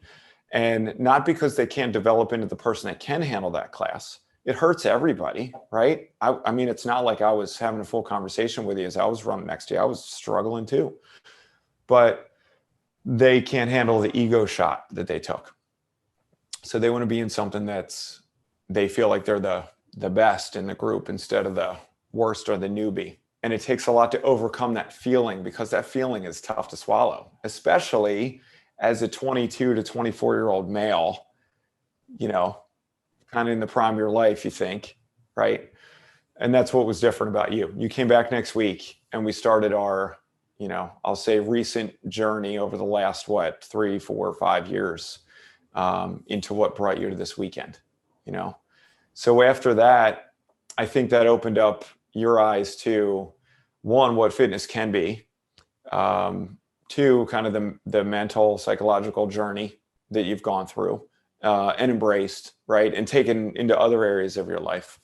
And not because they can't develop into the person that can handle that class. It hurts everybody, right? I mean, it's not like I was having a full conversation with you as I was running next to you. I was struggling too. But they can't handle the ego shot that they took. So they want to be in something they feel like they're the best in the group instead of the worst or the newbie. And it takes a lot to overcome that feeling, because that feeling is tough to swallow, especially as a 22 to 24-year-old male, kind of in the prime of your life, you think, right? And that's what was different about you. You came back next week and we started our, I'll say recent journey over the last, 3, 4, 5 years into what brought you to this weekend, So after that, I think that opened up your eyes to, one, what fitness can be, two, kind of the mental, psychological journey that you've gone through and embraced, right? And taken into other areas of your life.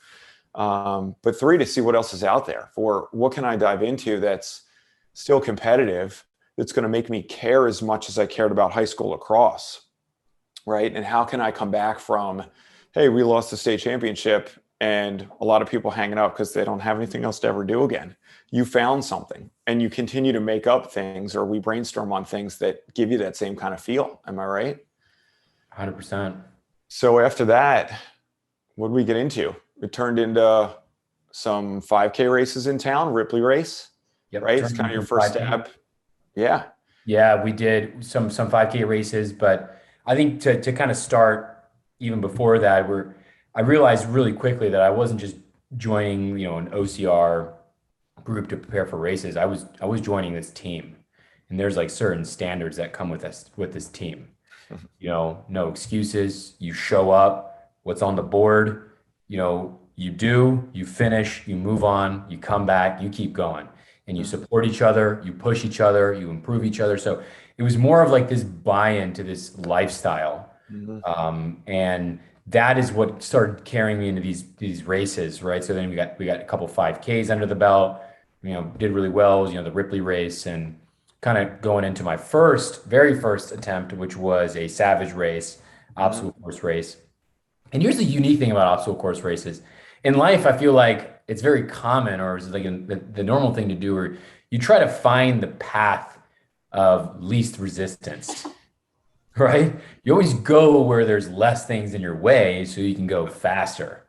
But three, to see what else is out there, for what can I dive into that's still competitive, that's going to make me care as much as I cared about high school lacrosse, right? And how can I come back from, hey, we lost the state championship, and a lot of people hanging up because they don't have anything else to ever do again. You found something, and you continue to make up things, or we brainstorm on things that give you that same kind of feel. Am I right? 100%. So after that, what did we get into? It turned into some 5K races in town, Ripley race, right? It's kind of your first stab. Yeah. Yeah, we did some 5K races, but I think to kind of start even before that, I realized really quickly that I wasn't just joining, an OCR group to prepare for races. I was joining this team, and there's like certain standards that come with this team. No excuses. You show up, what's on the board, you finish, you move on, you come back, you keep going, and you support each other, you push each other, you improve each other. So it was more of like this buy-in to this lifestyle. And that is what started carrying me into these races, right? So then we got a couple 5Ks under the belt, did really well, the Ripley race, and kind of going into my very first attempt, which was a Savage race, obstacle course race. And here's the unique thing about obstacle course races. in life, I feel like it's very common, or it's like the normal thing to do, where you try to find the path of least resistance, right? You always go where there's less things in your way so you can go faster.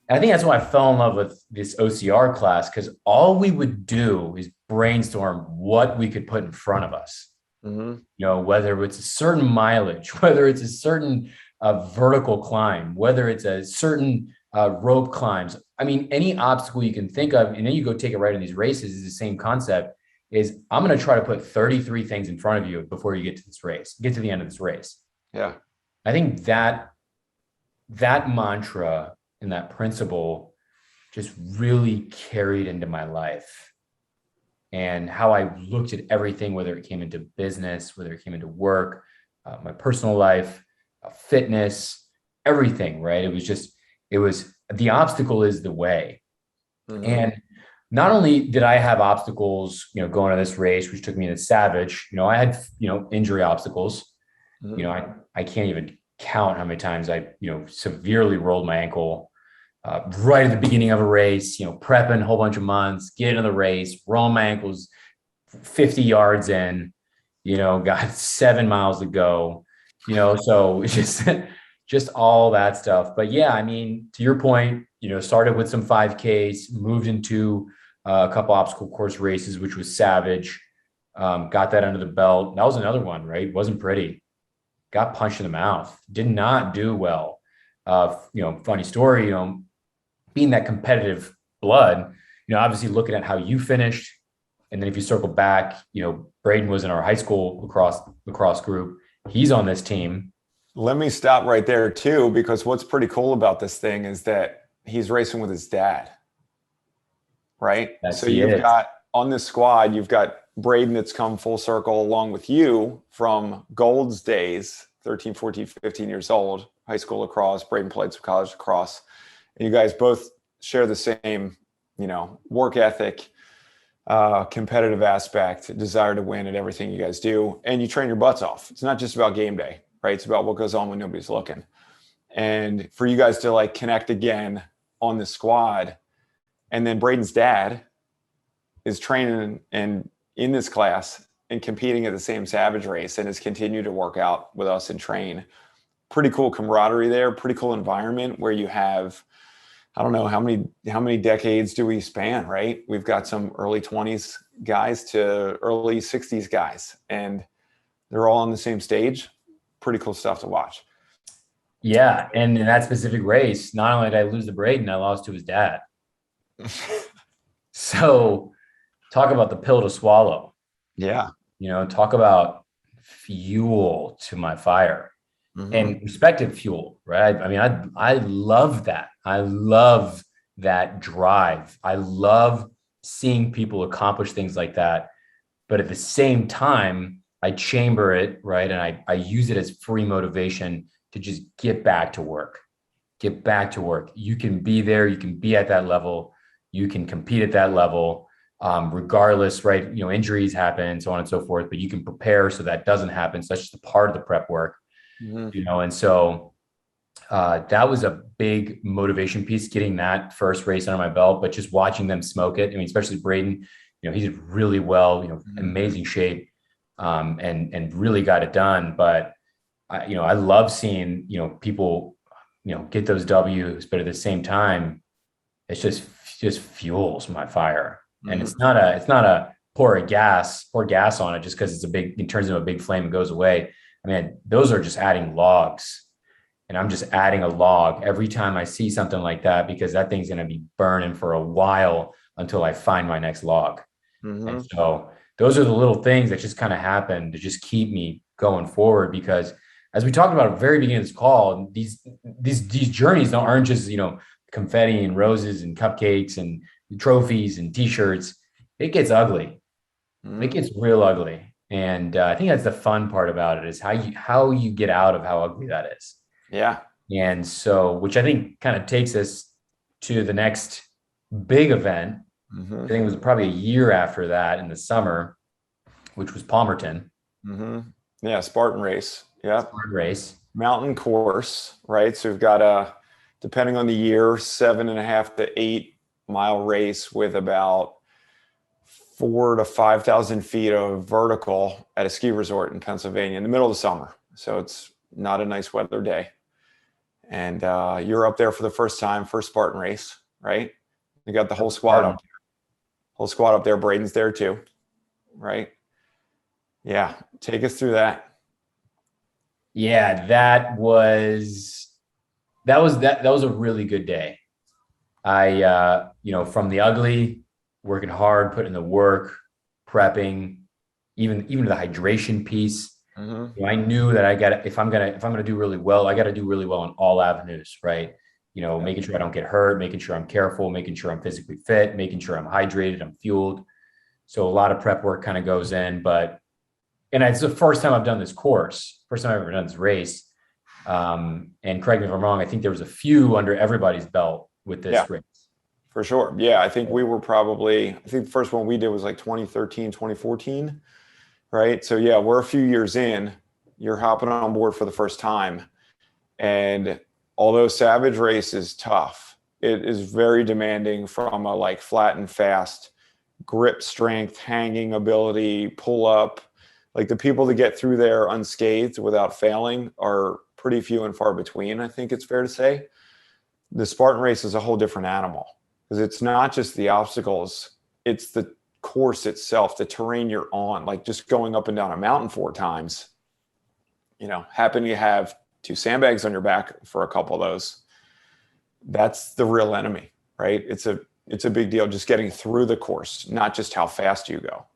And I think that's why I fell in love with this OCR class, because all we would do is brainstorm what we could put in front of us. Mm-hmm. Whether it's a certain mileage, whether it's a certain vertical climb, whether it's a certain rope climbs. I mean, any obstacle you can think of, and then you go take it right in these races is the same concept. Is I'm going to try to put 33 things in front of you before you get to this race, get to the end of this race. Yeah. I think that mantra and that principle just really carried into my life, and how I looked at everything, whether it came into business, whether it came into work, my personal life, fitness, everything, right? It was the obstacle is the way. Mm-hmm. And not only did I have obstacles, going to this race, which took me to Savage, I had, injury obstacles. Mm-hmm. I can't even count how many times I, severely rolled my ankle right at the beginning of a race, prepping a whole bunch of months, get into the race, rolling my ankles 50 yards in, got 7 miles to go, so just all that stuff. But yeah, I mean, to your point, started with some 5Ks, moved into a couple obstacle course races, which was Savage, got that under the belt. That was another one, right? Wasn't pretty. Got punched in the mouth. Did not do well. Funny story, being that competitive blood, obviously looking at how you finished. And then if you circle back, Braden was in our high school lacrosse group. He's on this team. Let me stop right there too, because what's pretty cool about this thing is that he's racing with his dad, right? Yes, So he you've is. got on this squad, you've got Braden that's come full circle along with you from Gold's days, 13, 14, 15 years old, high school lacrosse. Braden played some college lacrosse. And you guys both share the same, work ethic, competitive aspect, desire to win at everything you guys do. And you train your butts off. It's not just about game day, right? It's about what goes on when nobody's looking. And for you guys to like connect again on the squad, and then Braden's dad is training and in this class and competing at the same Savage race and has continued to work out with us and train. Pretty cool camaraderie there, pretty cool environment where you have, I don't know how many decades do we span, right? We've got some early 20s guys to early 60s guys, and they're all on the same stage. Pretty cool stuff to watch. Yeah. And in that specific race, not only did I lose to Braden, I lost to his dad. So talk about the pill to swallow. Yeah. Talk about fuel to my fire. Mm-hmm. And respective fuel, right? I mean, I love that. I love that drive. I love seeing people accomplish things like that. But at the same time, I chamber it, right? And I use it as free motivation to just get back to work. Get back to work. You can be there. You can be at that level. You can compete at that level, regardless, right? Injuries happen, so on and so forth, but you can prepare so that doesn't happen. So that's just a part of the prep work. Mm-hmm. And so that was a big motivation piece, getting that first race under my belt, but just watching them smoke it. I mean, especially Braden, he did really well, amazing shape, and really got it done. But I love seeing, people, get those W's, but at the same time, it's just fuels my fire. Mm-hmm. And it's not a pour gas on it just because it turns into a big flame and goes away. I mean, those are just adding logs, and I'm just adding a log every time I see something like that, because that thing's going to be burning for a while until I find my next log. Mm-hmm. And so those are the little things that just kind of happen to just keep me going forward, because as we talked about at the very beginning of this call, these journeys aren't just, confetti and roses and cupcakes and trophies and t-shirts. It gets ugly. Mm-hmm. It gets real ugly. And I think that's the fun part about it, is how you get out of how ugly that is. Yeah. And so, which I think kind of takes us to the next big event. Mm-hmm. I think it was probably a year after that in the summer, which was Palmerton. Mm-hmm. Yeah. Spartan race. Yeah. Spartan race. Mountain course, right? So we've got depending on the year, 7.5 to 8 mile race with about 4,000 to 5,000 feet of vertical at a ski resort in Pennsylvania in the middle of the summer. So it's not a nice weather day. And you're up there for the first time, first Spartan race, right? You got the whole squad up there. Whole squad up there. Braden's there too, right? Yeah. Take us through that. Yeah, that was a really good day. I from the ugly, working hard, putting in the work, prepping, even the hydration piece. I knew that if I'm gonna do really well, I got to do really well on all avenues, right? Making sure I don't get hurt, making sure I'm careful, making sure I'm physically fit, making sure I'm hydrated, I'm fueled. So a lot of prep work kind of goes in, and it's the first time I've done this course, first time I've ever done this race. And correct me if I'm wrong, I think there was a few under everybody's belt with this race. For sure. Yeah, I think the first one we did was like 2013, 2014, right? So yeah, we're a few years in, you're hopping on board for the first time. And although Savage Race is tough, it is very demanding from a like flat and fast grip strength, hanging ability, pull up. Like the people that get through there unscathed without failing are pretty few and far between, I think it's fair to say. The Spartan race is a whole different animal because it's not just the obstacles, it's the course itself, the terrain you're on, like just going up and down a mountain 4 times, happen to have 2 sandbags on your back for a couple of those. That's the real enemy, right? It's a big deal just getting through the course, not just how fast you go.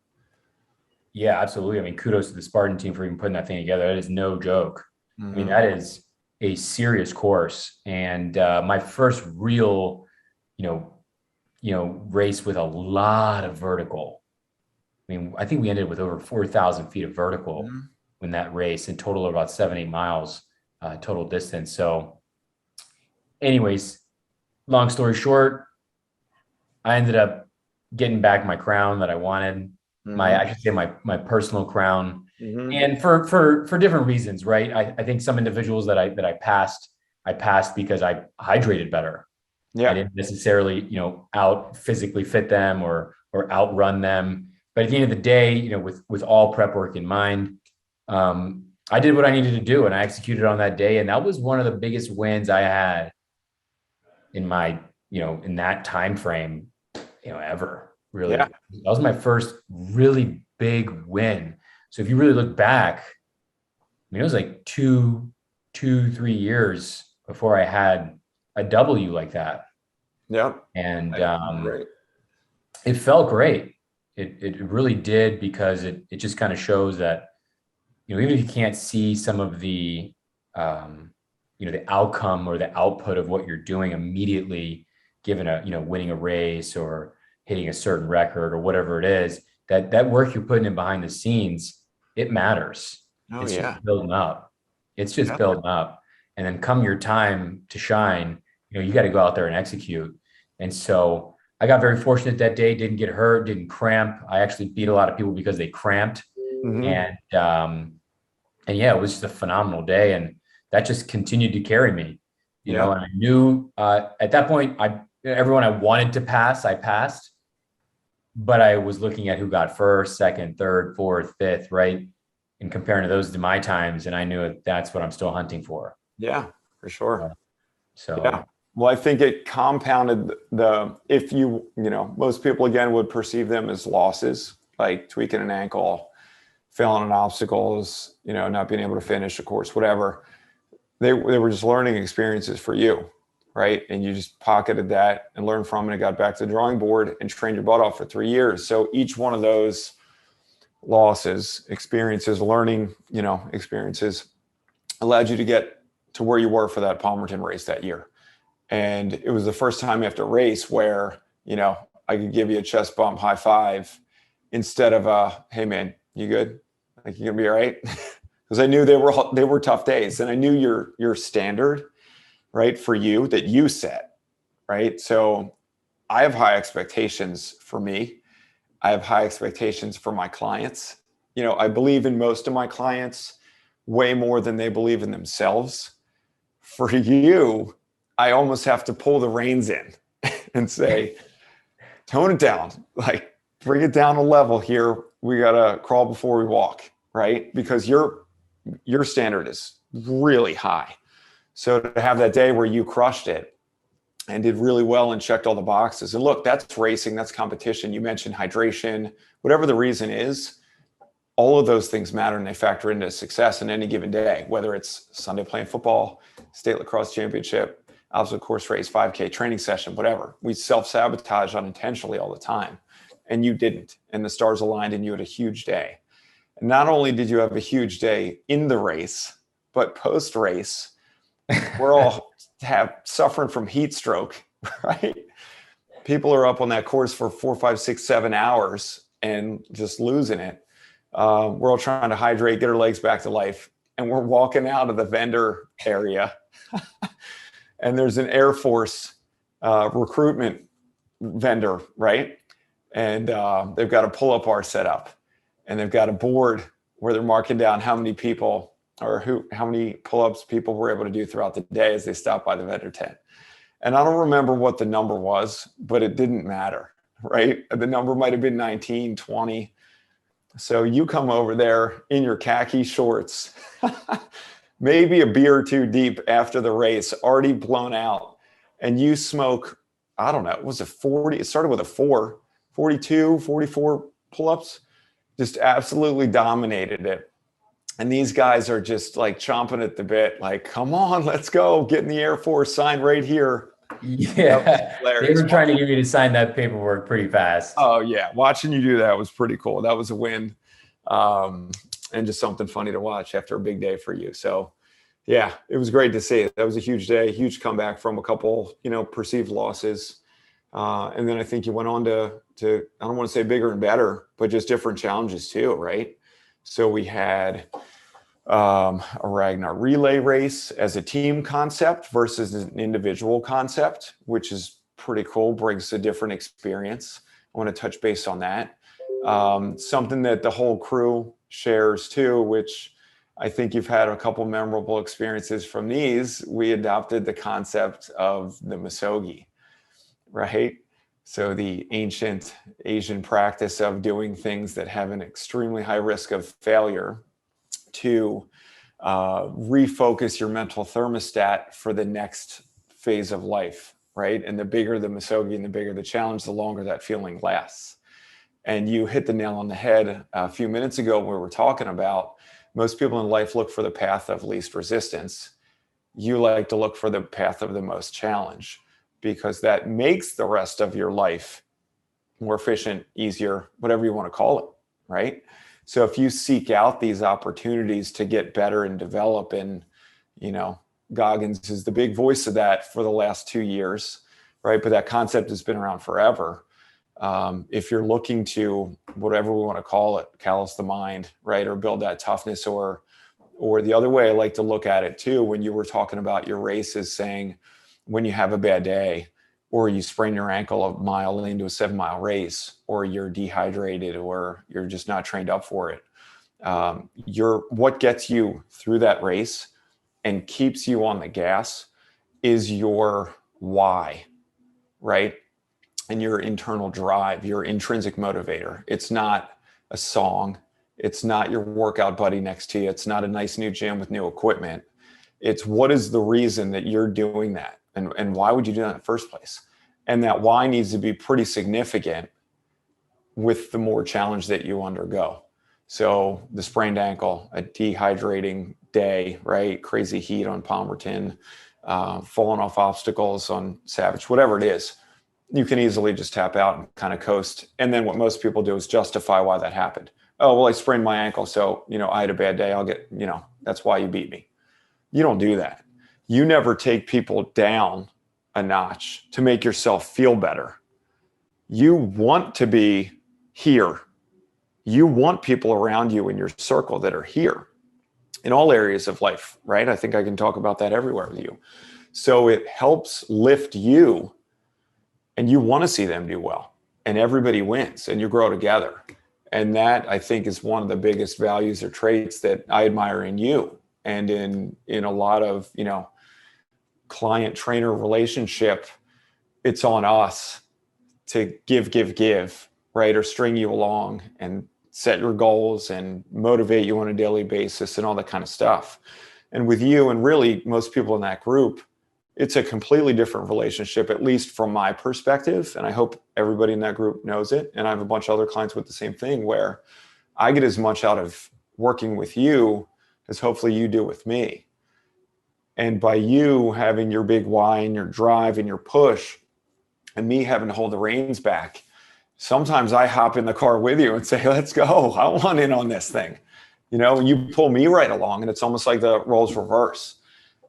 Yeah, absolutely. I mean, kudos to the Spartan team for even putting that thing together. That is no joke. I mean, that is a serious course. And my first real, race with a lot of vertical. I mean, I think we ended with over 4,000 feet of vertical in that race, in total about 7-8 miles total distance. So anyways, long story short, I ended up getting back my crown that I wanted. I should say my personal crown, and for different reasons, right? I think some individuals that I passed because I hydrated better. Yeah. I didn't necessarily, out physically fit them or outrun them. But at the end of the day, with all prep work in mind, I did what I needed to do and I executed on that day. And that was one of the biggest wins I had in my, in that time frame, ever. Really. Yeah. That was my first really big win. So if you really look back, I mean, it was like 3 years before I had a W like that. Yeah. And it felt great. It really did, because it just kind of shows that, even if you can't see some of the, the outcome or the output of what you're doing immediately, given winning a race or hitting a certain record or whatever it is, that work you're putting in behind the scenes, it matters. It's just building up. It's just building up. And then come your time to shine, you got to go out there and execute. And so I got very fortunate that day, didn't get hurt, didn't cramp. I actually beat a lot of people because they cramped. And yeah, it was just a phenomenal day. And that just continued to carry me, and I knew at that point, everyone I wanted to pass, I passed. But I was looking at who got first, second, third, fourth, fifth, right? And comparing those to my times. And I knew that's what I'm still hunting for. Yeah, for sure. So, yeah. Well, I think it compounded most people again would perceive them as losses, like tweaking an ankle, failing on obstacles, not being able to finish a course, whatever. They were just learning experiences for you. Right. And you just pocketed that and learned from it and got back to the drawing board and trained your butt off for 3 years. So each one of those losses, experiences, learning, experiences allowed you to get to where you were for that Palmerton race that year. And it was the first time after race where, I could give you a chest bump, high five, instead of hey man, you good? Like, you gonna be all right? Because I knew they were tough days, and I knew your standard, right, for you that you set, right? So I have high expectations for me. I have high expectations for my clients. I believe in most of my clients way more than they believe in themselves. For you, I almost have to pull the reins in and say, tone it down, like bring it down a level here. We got to crawl before we walk, right? Because your standard is really high. So to have that day where you crushed it and did really well and checked all the boxes, and look, that's racing, that's competition. You mentioned hydration, whatever the reason is, all of those things matter and they factor into success in any given day, whether it's Sunday playing football, state lacrosse championship, obstacle course race, 5K training session, whatever. We self-sabotage unintentionally all the time. And you didn't. And the stars aligned and you had a huge day. And not only did you have a huge day in the race, but post-race, we're all suffering from heat stroke, right? People are up on that course for 4, 5, 6, 7 hours and just losing it. We're all trying to hydrate, get our legs back to life. And we're walking out of the vendor area. And there's an Air Force recruitment vendor, right? And they've got a pull-up bar set up. And they've got a board where they're marking down how many people or how many pull-ups people were able to do throughout the day as they stopped by the vendor tent. And I don't remember what the number was, but it didn't matter, right? The number might have been 19, 20. So you come over there in your khaki shorts, maybe a beer or two deep after the race, already blown out, and you smoke, I don't know, was it 40? It started with a 4, 42, 44 pull-ups, just absolutely dominated it. And these guys are just like chomping at the bit, like, come on, let's go, get in the Air Force, sign right here. Yeah, they were trying to get me to sign that paperwork pretty fast. Oh yeah, watching you do that was pretty cool. That was a win, and just something funny to watch after a big day for you. So yeah, it was great to see. That was a huge day, huge comeback from a couple, perceived losses. And then I think you went on to I don't want to say bigger and better, but just different challenges too, right? So we had a Ragnar relay race as a team concept versus an individual concept, which is pretty cool, brings a different experience. I want to touch base on that. Something that the whole crew shares too, which I think you've had a couple memorable experiences from these. We adopted the concept of the misogi, right? So the ancient Asian practice of doing things that have an extremely high risk of failure to refocus your mental thermostat for the next phase of life, right? And the bigger the misogi and the bigger the challenge, the longer that feeling lasts. And you hit the nail on the head a few minutes ago where we're talking about most people in life look for the path of least resistance. You like to look for the path of the most challenge, because that makes the rest of your life more efficient, easier, whatever you want to call it, right? So if you seek out these opportunities to get better and develop, and, Goggins is the big voice of that for the last 2 years, right? But that concept has been around forever. If you're looking to, whatever we want to call it, callous the mind, right? Or build that toughness, or the other way I like to look at it too, when you were talking about your races, saying, when you have a bad day, or you sprain your ankle a mile into a 7-mile race, or you're dehydrated, or you're just not trained up for it, what gets you through that race and keeps you on the gas is your why, right? And your internal drive, your intrinsic motivator. It's not a song. It's not your workout buddy next to you. It's not a nice new gym with new equipment. It's what is the reason that you're doing that? And why would you do that in the first place? And that why needs to be pretty significant with the more challenge that you undergo. So the sprained ankle, a dehydrating day, right? Crazy heat on Palmerton, falling off obstacles on Savage, whatever it is, you can easily just tap out and kind of coast. And then what most people do is justify why that happened. Oh, well, I sprained my ankle, so, I had a bad day. I'll get, that's why you beat me. You don't do that. You never take people down a notch to make yourself feel better. You want to be here. You want people around you in your circle that are here in all areas of life, right? I think I can talk about that everywhere with you. So it helps lift you, and you want to see them do well, and everybody wins, and you grow together. And that, I think, is one of the biggest values or traits that I admire in you, and in a lot of, client trainer relationship, it's on us to give, right? Or string you along and set your goals and motivate you on a daily basis and all that kind of stuff. And with you and really most people in that group, it's a completely different relationship, at least from my perspective. And I hope everybody in that group knows it. And I have a bunch of other clients with the same thing, where I get as much out of working with you as hopefully you do with me. And by you having your big why and your drive and your push, and me having to hold the reins back, sometimes I hop in the car with you and say, let's go. I want in on this thing. And you pull me right along, and it's almost like the roles reverse.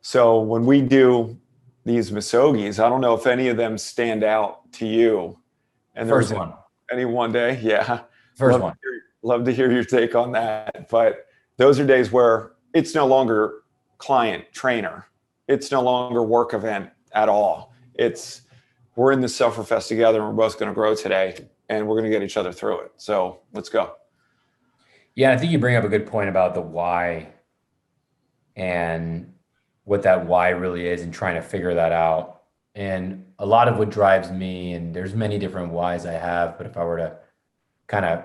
So when we do these Misogis, I don't know if any of them stand out to you. And First one. Any one day. Yeah. First one. Love to hear your take on that. But those are days where it's no longer client trainer. It's no longer work event at all. We're in this Sufferfest together, and we're both going to grow today, and we're going to get each other through it. So let's go. Yeah, I think you bring up a good point about the why and what that why really is, and trying to figure that out. And a lot of what drives me, and there's many different whys I have, but if I were to kind of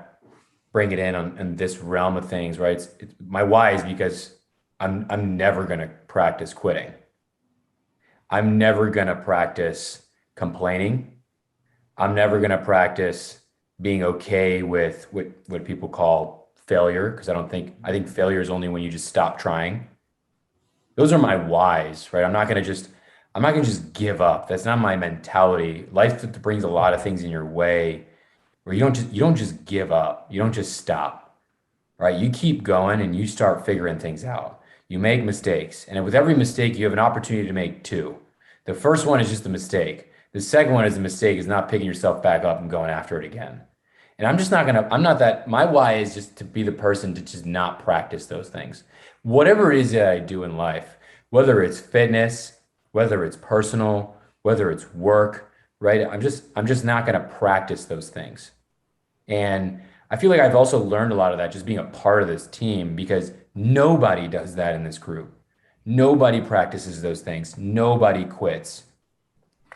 bring it in this realm of things, right? My why is because I'm never going to practice quitting. I'm never going to practice complaining. I'm never going to practice being okay with what people call failure, because I think failure is only when you just stop trying. Those are my whys, right? I'm not going to just give up. That's not my mentality. Life brings a lot of things in your way where you don't just give up. You don't just stop, right? You keep going and you start figuring things out. You make mistakes, and with every mistake, you have an opportunity to make two. The first one is just a mistake. The second one is a mistake is not picking yourself back up and going after it again. And my why is just to be the person to just not practice those things. Whatever it is that I do in life, whether it's fitness, whether it's personal, whether it's work, right? I'm just not going to practice those things. And I feel like I've also learned a lot of that just being a part of this team, because nobody does that in this group. Nobody practices those things. Nobody quits.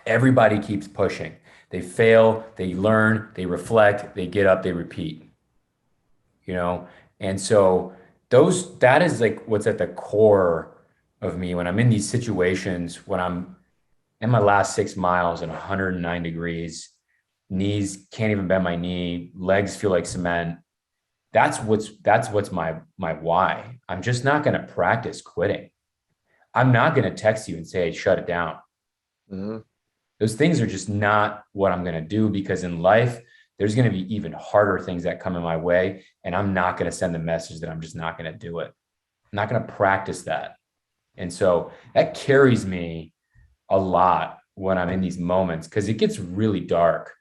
Everybody keeps pushing. They fail, they learn, they reflect, they get up, they repeat. And so that is like what's at the core of me when I'm in these situations, when I'm in my last 6 miles at 109 degrees, knees can't even bend my knee, legs feel like cement. That's what's my why. I'm just not going to practice quitting. I'm not going to text you and say, hey, shut it down. Mm-hmm. Those things are just not what I'm going to do, because in life, there's going to be even harder things that come in my way. And I'm not going to send the message that I'm just not going to do it. I'm not going to practice that. And so that carries me a lot when I'm in these moments, because it gets really dark.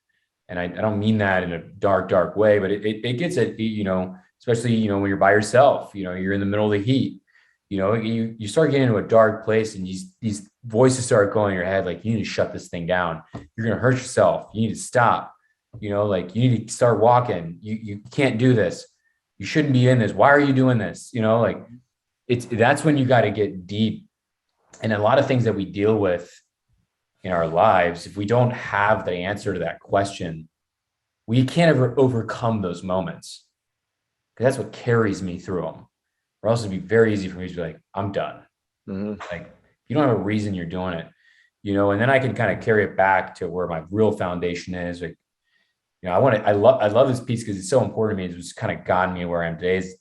And I don't mean that in a dark way, but it gets at, especially, when you're by yourself, you're in the middle of the heat, you start getting into a dark place, and these voices start going in your head, like, you need to shut this thing down. You're going to hurt yourself. You need to stop, like, you need to start walking. You can't do this. You shouldn't be in this. Why are you doing this? That's when you got to get deep. And a lot of things that we deal with in our lives, if we don't have the answer to that question, we can't ever overcome those moments, because that's what carries me through them. Or else it'd be very easy for me to be like, I'm done. Mm-hmm. Like, you don't have a reason you're doing it, and then I can kind of carry it back to where my real foundation is. Like, I love this piece because it's so important to me. It's just kind of gotten me where I am today. Is,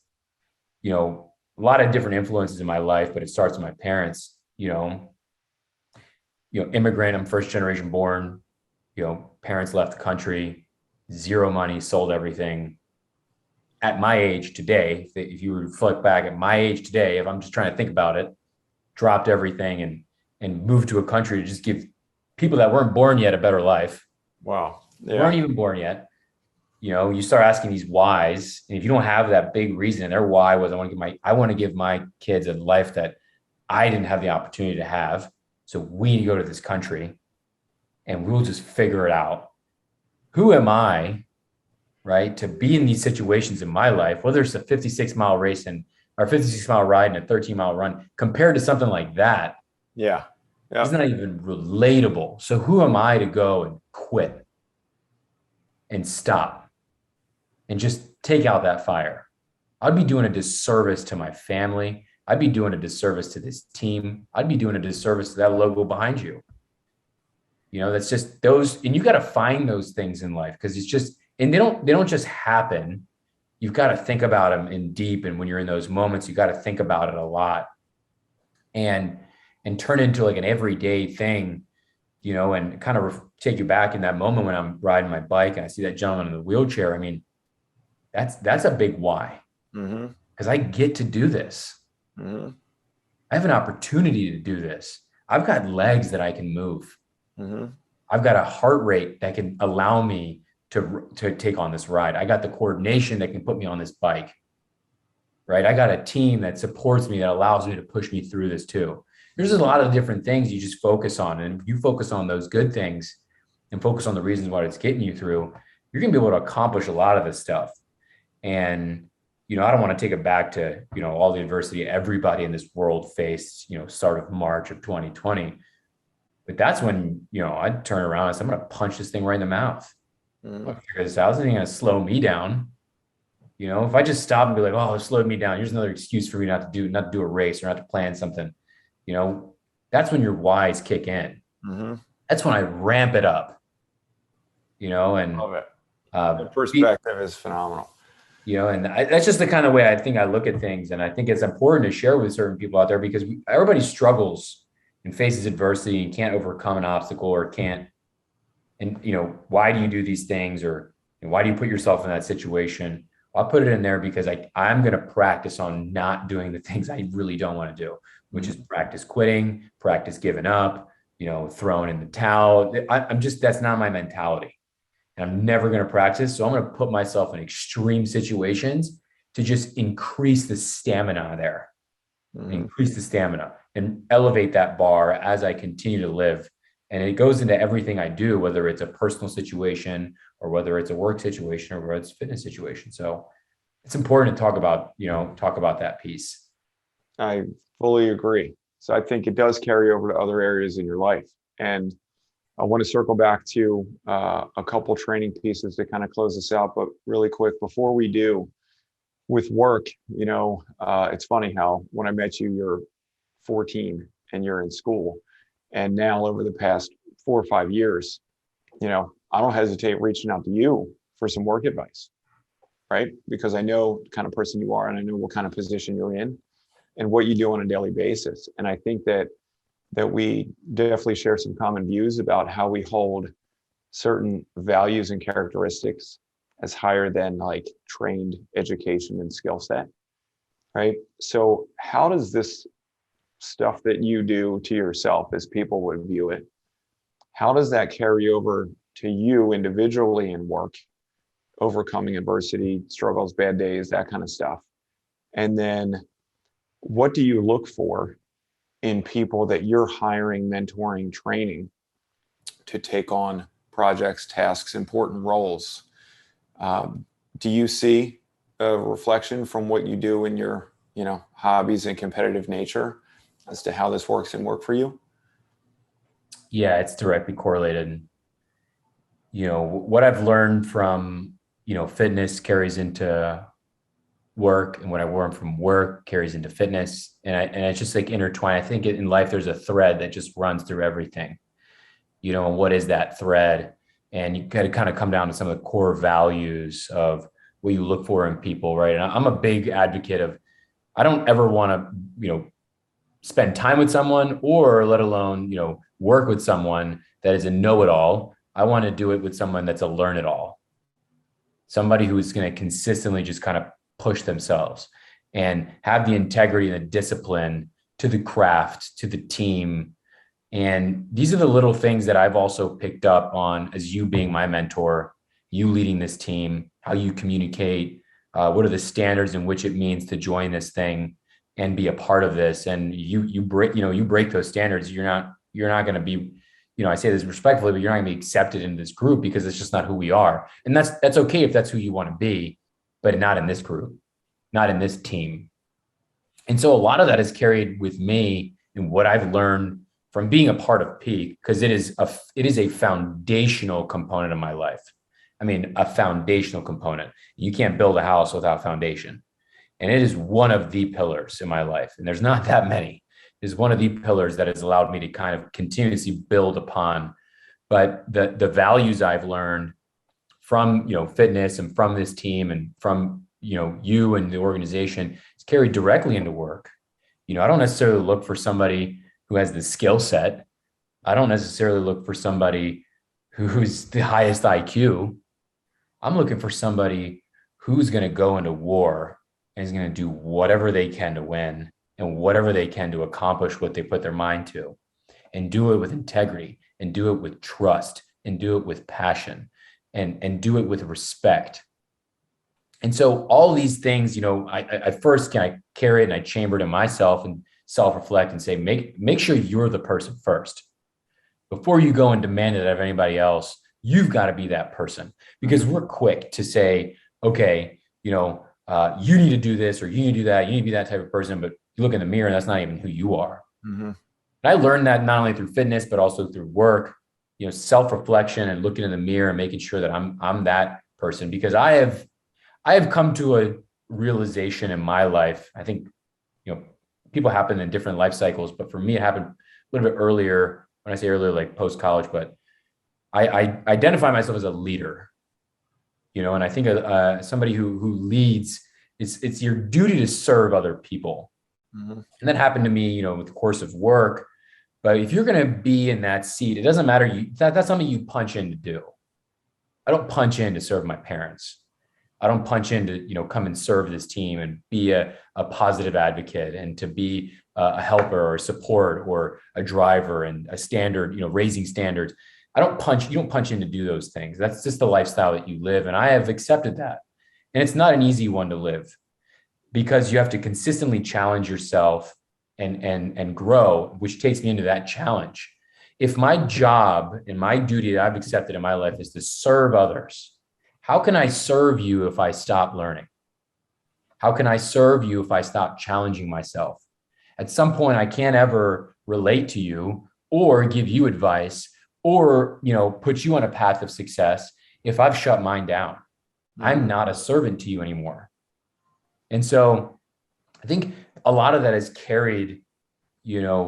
a lot of different influences in my life, but it starts with my parents, immigrant, I'm first generation born, parents left the country, zero money, sold everything. At my age today, if you reflect back at my age today, if I'm just trying to think about it, dropped everything and moved to a country to just give people that weren't born yet a better life. Wow. Yeah. Weren't even born yet. You start asking these whys, and if you don't have that big reason, and their why was, I want to give my kids a life that I didn't have the opportunity to have. So we need to go to this country and we'll just figure it out. Who am I, right, to be in these situations in my life, whether it's a 56-mile race or 56-mile ride and a 13-mile run, compared to something like that? Yeah. Yeah. It's not even relatable. So who am I to go and quit and stop and just take out that fire? I'd be doing a disservice to my family. I'd be doing a disservice to this team. I'd be doing a disservice to that logo behind you. That's just those, and you got to find those things in life because it's just, and they don't just happen. You've got to think about them in deep. And when you're in those moments, you got to think about it a lot and turn into like an everyday thing, and kind of take you back in that moment when I'm riding my bike and I see that gentleman in the wheelchair. I mean, that's a big why. Because I get to do this. I have an opportunity to do this. I've got legs that I can move. I've got a heart rate that can allow me to take on this ride. I got the coordination that can put me on this bike, right? I got a team that supports me, that allows me to push me through this too. There's a lot of different things you just focus on. And if you focus on those good things and focus on the reasons why it's getting you through, you're going to be able to accomplish a lot of this stuff. And, I don't want to take it back to, all the adversity everybody in this world faced, start of March of 2020. But that's when, I'd turn around and say, I'm going to punch this thing right in the mouth. Figure this out. It's going to slow me down. If I just stop and be like, oh, it slowed me down. Here's another excuse for me not to do a race or not to plan something. That's when your whys kick in. That's when I ramp it up, and love it. The perspective is phenomenal. And that's just the kind of way I think I look at things. And I think it's important to share with certain people out there because everybody struggles and faces adversity and can't overcome an obstacle or can't. And, why do you do these things or why do you put yourself in that situation? I'll put it in there because I'm going to practice on not doing the things I really don't want to do, which is practice quitting, practice giving up, throwing in the towel. That's not my mentality. And I'm never going to practice. So I'm going to put myself in extreme situations to just increase the stamina there, increase the stamina and elevate that bar as I continue to live. And it goes into everything I do, whether it's a personal situation or whether it's a work situation or whether it's a fitness situation. So it's important to talk about that piece. I fully agree. So I think it does carry over to other areas in your life. And I want to circle back to a couple training pieces to kind of close this out, but really quick before we do, with work, it's funny how when I met you, you're 14 and you're in school. And now over the past 4 or 5 years, I don't hesitate reaching out to you for some work advice, right? Because I know the kind of person you are and I know what kind of position you're in and what you do on a daily basis. And I think that we definitely share some common views about how we hold certain values and characteristics as higher than like trained education and skill set, right? So how does this stuff that you do to yourself, as people would view it, how does that carry over to you individually in work, overcoming adversity, struggles, bad days, that kind of stuff? And then what do you look for in people that you're hiring, mentoring, training to take on projects, tasks, important roles? Do you see a reflection from what you do in your, hobbies and competitive nature as to how this works in work for you? Yeah, it's directly correlated. What I've learned from, fitness carries into work, and what I learned from work carries into fitness. And it's just like intertwined. I think in life, there's a thread that just runs through everything, and what is that thread? And you got to kind of come down to some of the core values of what you look for in people, right? And I'm a big advocate of, I don't ever want to, spend time with someone or let alone, work with someone that is a know-it-all. I want to do it with someone that's a learn-it-all. Somebody who is going to consistently just kind of push themselves and have the integrity and the discipline to the craft, to the team. And these are the little things that I've also picked up on as you being my mentor, you leading this team, how you communicate, what are the standards in which it means to join this thing and be a part of this. And you break those standards. You're not going to be, I say this respectfully, but you're not going to be accepted into this group because it's just not who we are. And that's okay if that's who you want to be, but not in this group, not in this team. And so a lot of that is carried with me and what I've learned from being a part of Peak, because it is a foundational component of my life. I mean, a foundational component. You can't build a house without foundation. And it is one of the pillars in my life. And there's not that many. It is one of the pillars that has allowed me to kind of continuously build upon. But the values I've learned from, fitness and from this team and from, you and the organization is carried directly into work. I don't necessarily look for somebody who has the skill set. I don't necessarily look for somebody who's the highest IQ. I'm looking for somebody who's going to go into war and is going to do whatever they can to win and whatever they can to accomplish what they put their mind to, and do it with integrity, and do it with trust, and do it with passion, and do it with respect. And so all these things, I first kind of carry it and I chamber it in myself and self-reflect and say, make sure you're the person first. Before you go and demand it of anybody else, you've got to be that person, because we're quick to say, okay, you need to do this, or you need to do that. You need to be that type of person. But you look in the mirror and that's not even who you are. Mm-hmm. And I learned that not only through fitness, but also through work, self-reflection and looking in the mirror and making sure that I'm that person, because I have come to a realization in my life. I think, people happen in different life cycles, but for me, it happened a little bit earlier. When I say earlier, like post-college, but I identify myself as a leader, and I think somebody who leads, it's your duty to serve other people. Mm-hmm. And that happened to me, with the course of work. But if you're going to be in that seat, it doesn't matter. That's something you punch in to do. I don't punch in to serve my parents. I don't punch in to, come and serve this team and be a positive advocate and to be a helper or support or a driver and a standard, raising standards. You don't punch in to do those things. That's just the lifestyle that you live. And I have accepted that. And it's not an easy one to live, because you have to consistently challenge yourself and grow, which takes me into that challenge. If my job and my duty that I've accepted in my life is to serve others, how can I serve you if I stop learning? How can I serve you if I stop challenging myself? At some point, I can't ever relate to you or give you advice or, put you on a path of success if I've shut mine down. Mm-hmm. I'm not a servant to you anymore. And so I think a lot of that is carried,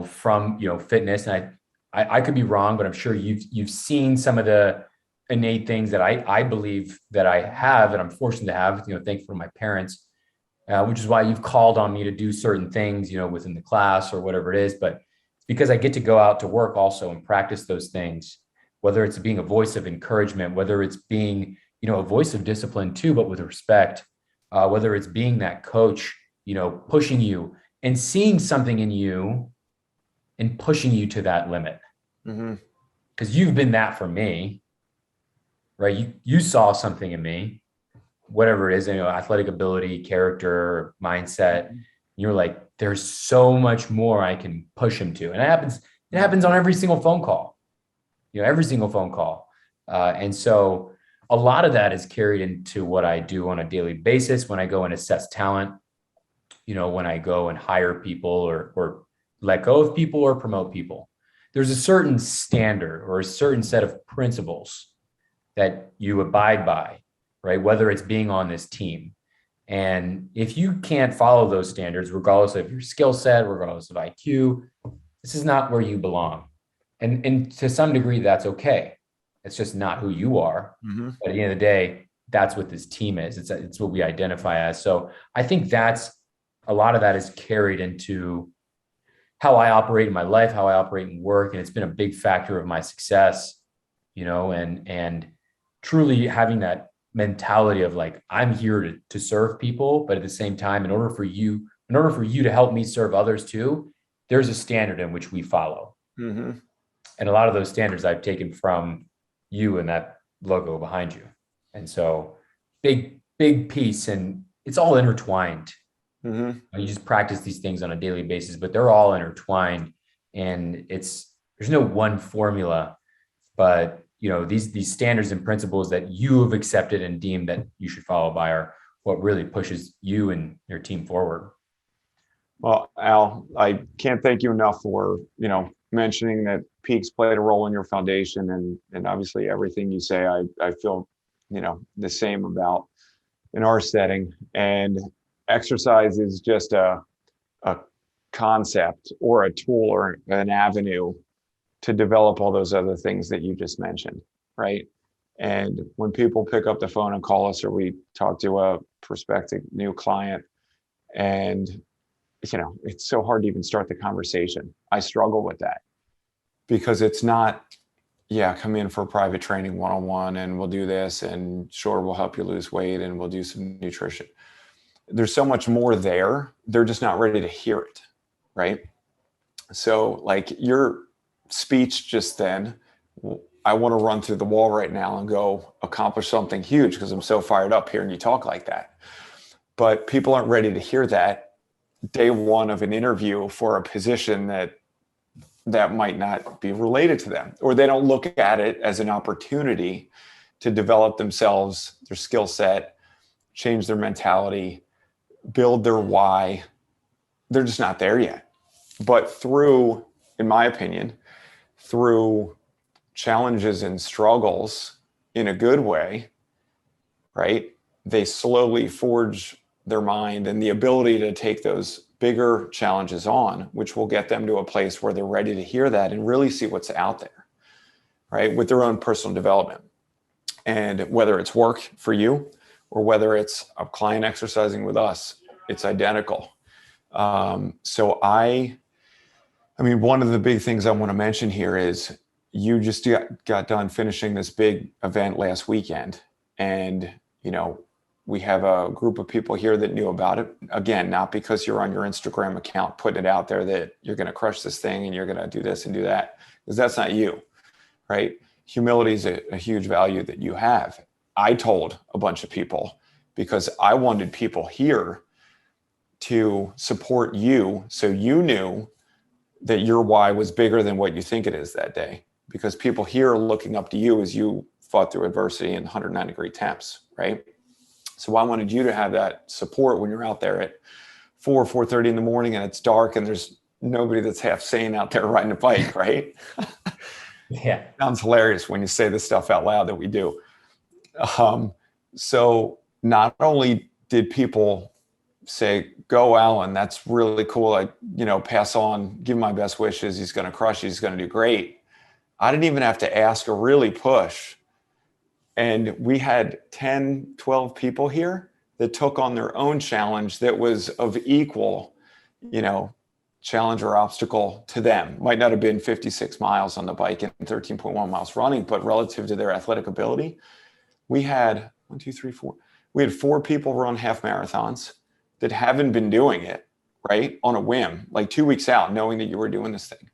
from, fitness. And I could be wrong, but I'm sure you've seen some of the innate things that I believe that I have, and I'm fortunate to have, thankful for my parents, which is why you've called on me to do certain things, within the class or whatever it is. But it's because I get to go out to work also and practice those things, whether it's being a voice of encouragement, whether it's being, a voice of discipline too, but with respect, whether it's being that coach, pushing you and seeing something in you and pushing you to that limit. Mm-hmm. Because you've been that for me, right? You saw something in me, whatever it is, athletic ability, character, mindset. You're like, there's so much more I can push him to. And it happens on every single phone call, every single phone call. And so a lot of that is carried into what I do on a daily basis when I go and assess talent, when I go and hire people or let go of people or promote people. There's a certain standard or a certain set of principles that you abide by, right? Whether it's being on this team. And if you can't follow those standards, regardless of your skill set, regardless of IQ, this is not where you belong. And to some degree, that's okay. It's just not who you are. Mm-hmm. But at the end of the day, that's what this team is. It's what we identify as. So I think that's a lot of that is carried into how I operate in my life, how I operate in work. And it's been a big factor of my success, and truly having that mentality of like, I'm here to serve people, but at the same time, in order for you to help me serve others too, there's a standard in which we follow. Mm-hmm. And a lot of those standards I've taken from you and that logo behind you. And so big piece, and it's all intertwined. Mm-hmm. You just practice these things on a daily basis, but they're all intertwined, and there's no one formula, but these standards and principles that you have accepted and deemed that you should follow by are what really pushes you and your team forward. Well, Al, I can't thank you enough for, mentioning that peaks played a role in your foundation, and obviously everything you say, I feel, the same about in our setting. And exercise is just a concept or a tool or an avenue to develop all those other things that you just mentioned, right? And when people pick up the phone and call us, or we talk to a prospective new client, and it's so hard to even start the conversation. I struggle with that because it's not, yeah, come in for private training one-on-one and we'll do this, and sure, we'll help you lose weight and we'll do some nutrition. There's so much more there. They're just not ready to hear it, right? So like your speech just then, I want to run through the wall right now and go accomplish something huge because I'm so fired up hearing you talk like that. But people aren't ready to hear that day one of an interview for a position that might not be related to them, or they don't look at it as an opportunity to develop themselves, their skill set, change their mentality, build their why. They're just not there yet. But through, in my opinion, through challenges and struggles in a good way, right? They slowly forge their mind and the ability to take those bigger challenges on, which will get them to a place where they're ready to hear that and really see what's out there, right? With their own personal development. And whether it's work for you or whether it's a client exercising with us, it's identical. So I mean, one of the big things I want to mention here is you just got done finishing this big event last weekend. And, we have a group of people here that knew about it. Again, not because you're on your Instagram account putting it out there that you're going to crush this thing and you're going to do this and do that, because that's not you, right? Humility is a huge value that you have. I told a bunch of people because I wanted people here to support you, so you knew that your why was bigger than what you think it is that day, because people here are looking up to you as you fought through adversity in 109-degree temps, right? So I wanted you to have that support when you're out there at 4:30 in the morning and it's dark and there's nobody that's half sane out there riding a bike, right? Yeah. Sounds hilarious when you say this stuff out loud that we do. So not only did people say, go Alen, that's really cool. I, pass on, give him my best wishes. He's going to crush it. He's going to do great. I didn't even have to ask or really push. And we had 10, 12 people here that took on their own challenge that was of equal, challenge or obstacle to them. Might not have been 56 miles on the bike and 13.1 miles running, but relative to their athletic ability, we had 1, 2, 3, 4. We had 4 people run half marathons that haven't been doing it, right? On a whim, like 2 weeks out, knowing that you were doing this thing.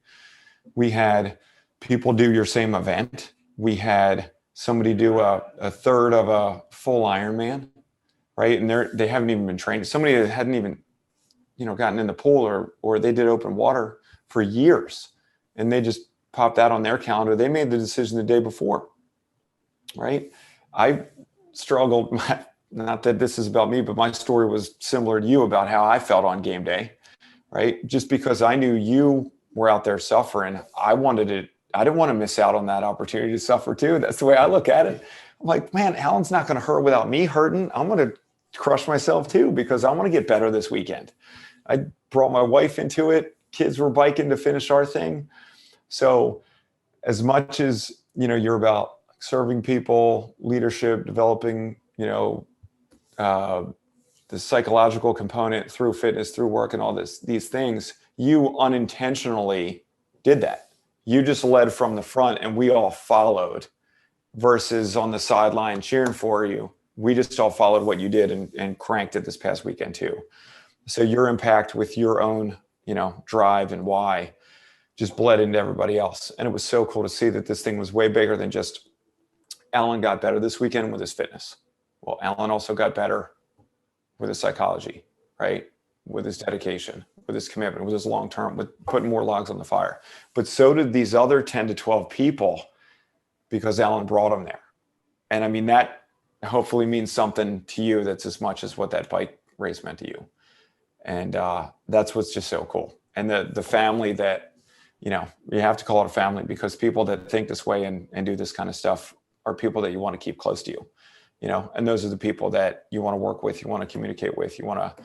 We had people do your same event. We had somebody do a third of a full Ironman, right? And they haven't even been trained. Somebody that hadn't even, gotten in the pool or they did open water for years, and they just popped that on their calendar. They made the decision the day before, right? I struggled, not that this is about me, but my story was similar to you about how I felt on game day, right? Just because I knew you were out there suffering, I didn't want to miss out on that opportunity to suffer too. That's the way I look at it. I'm like, man, Alan's not going to hurt without me hurting. I'm going to crush myself too, because I want to get better this weekend. I brought my wife into it. Kids were biking to finish our thing. So as much as, you're about serving people, leadership, developing, the psychological component through fitness, through work and all these things, you unintentionally did that. You just led from the front and we all followed, versus on the sideline cheering for you. We just all followed what you did and cranked it this past weekend too. So your impact with your own, drive and why just bled into everybody else. And it was so cool to see that this thing was way bigger than just Alen got better this weekend with his fitness. Well, Alen also got better with his psychology, right? With his dedication, with his commitment, with his long-term, with putting more logs on the fire. But so did these other 10 to 12 people, because Alen brought them there. And I mean, that hopefully means something to you that's as much as what that bike race meant to you. And that's what's just so cool. And the family that you have to call it a family, because people that think this way and do this kind of stuff are people that you want to keep close to you, and those are the people that you want to work with, you want to communicate with, you want to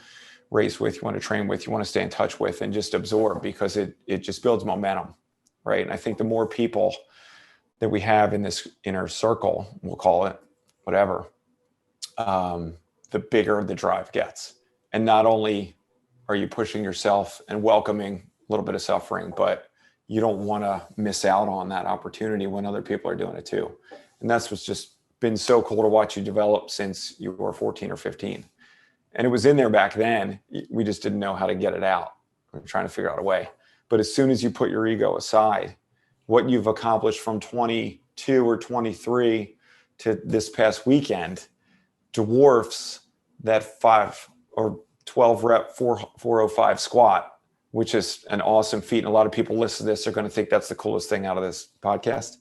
race with, you want to train with, you want to stay in touch with, and just absorb, because it just builds momentum, right? And I think the more people that we have in this inner circle, we'll call it whatever, the bigger the drive gets. And not only are you pushing yourself and welcoming a little bit of suffering, but you don't want to miss out on that opportunity when other people are doing it too. And that's what's just been so cool to watch you develop since you were 14 or 15. And it was in there back then. We just didn't know how to get it out. We were trying to figure out a way. But as soon as you put your ego aside, what you've accomplished from 22 or 23 to this past weekend dwarfs that 5 or 12 rep 405 squat, which is an awesome feat. And a lot of people listen to this are going to think that's the coolest thing out of this podcast.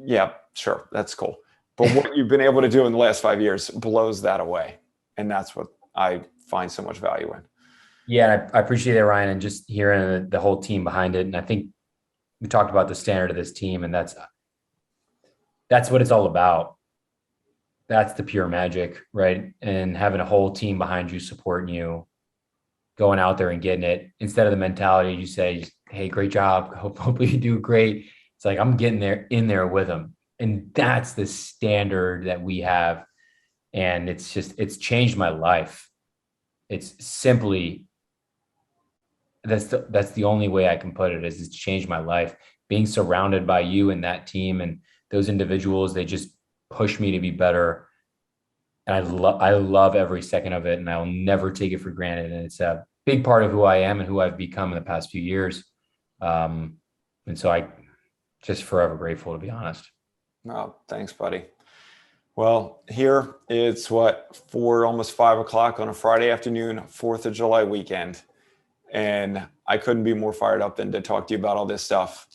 Yeah, sure. That's cool. But what you've been able to do in the last 5 years blows that away. And that's what I find so much value in. Yeah, I appreciate it, Ryan, and just hearing the whole team behind it. And I think we talked about the standard of this team, and that's what it's all about. That's the pure magic, right? And having a whole team behind you, supporting you, going out there and getting it, instead of the mentality you say, hey, great job, hopefully you do great. It's like, I'm getting in there with them. And that's the standard that we have. And it's changed my life. It's simply, that's the only way I can put it, is it's changed my life. Being surrounded by you and that team and those individuals, they just push me to be better. And I love every second of it, and I'll never take it for granted. And it's a big part of who I am and who I've become in the past few years. And so I just forever grateful, to be honest. Oh, thanks, buddy. Well, here it's almost 5 o'clock on a Friday afternoon, 4th of July weekend. And I couldn't be more fired up than to talk to you about all this stuff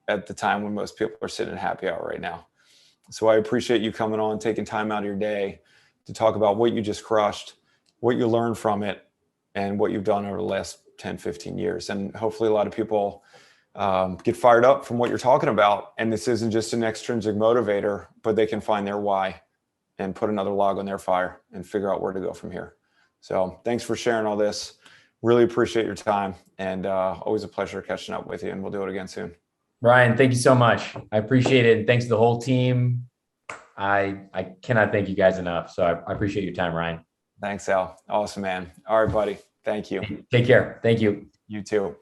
at the time when most people are sitting at happy hour right now. So I appreciate you coming on, taking time out of your day to talk about what you just crushed, what you learned from it, and what you've done over the last 10, 15 years. And hopefully a lot of people get fired up from what you're talking about. And this isn't just an extrinsic motivator, but they can find their why and put another log on their fire and figure out where to go from here. So thanks for sharing all this. Really appreciate your time, and always a pleasure catching up with you, and we'll do it again soon. Ryan, thank you so much. I appreciate it. And thanks to the whole team. I cannot thank you guys enough. So I appreciate your time, Ryan. Thanks, Al. Awesome, man. All right, buddy. Thank you. Take care. Thank you. You too.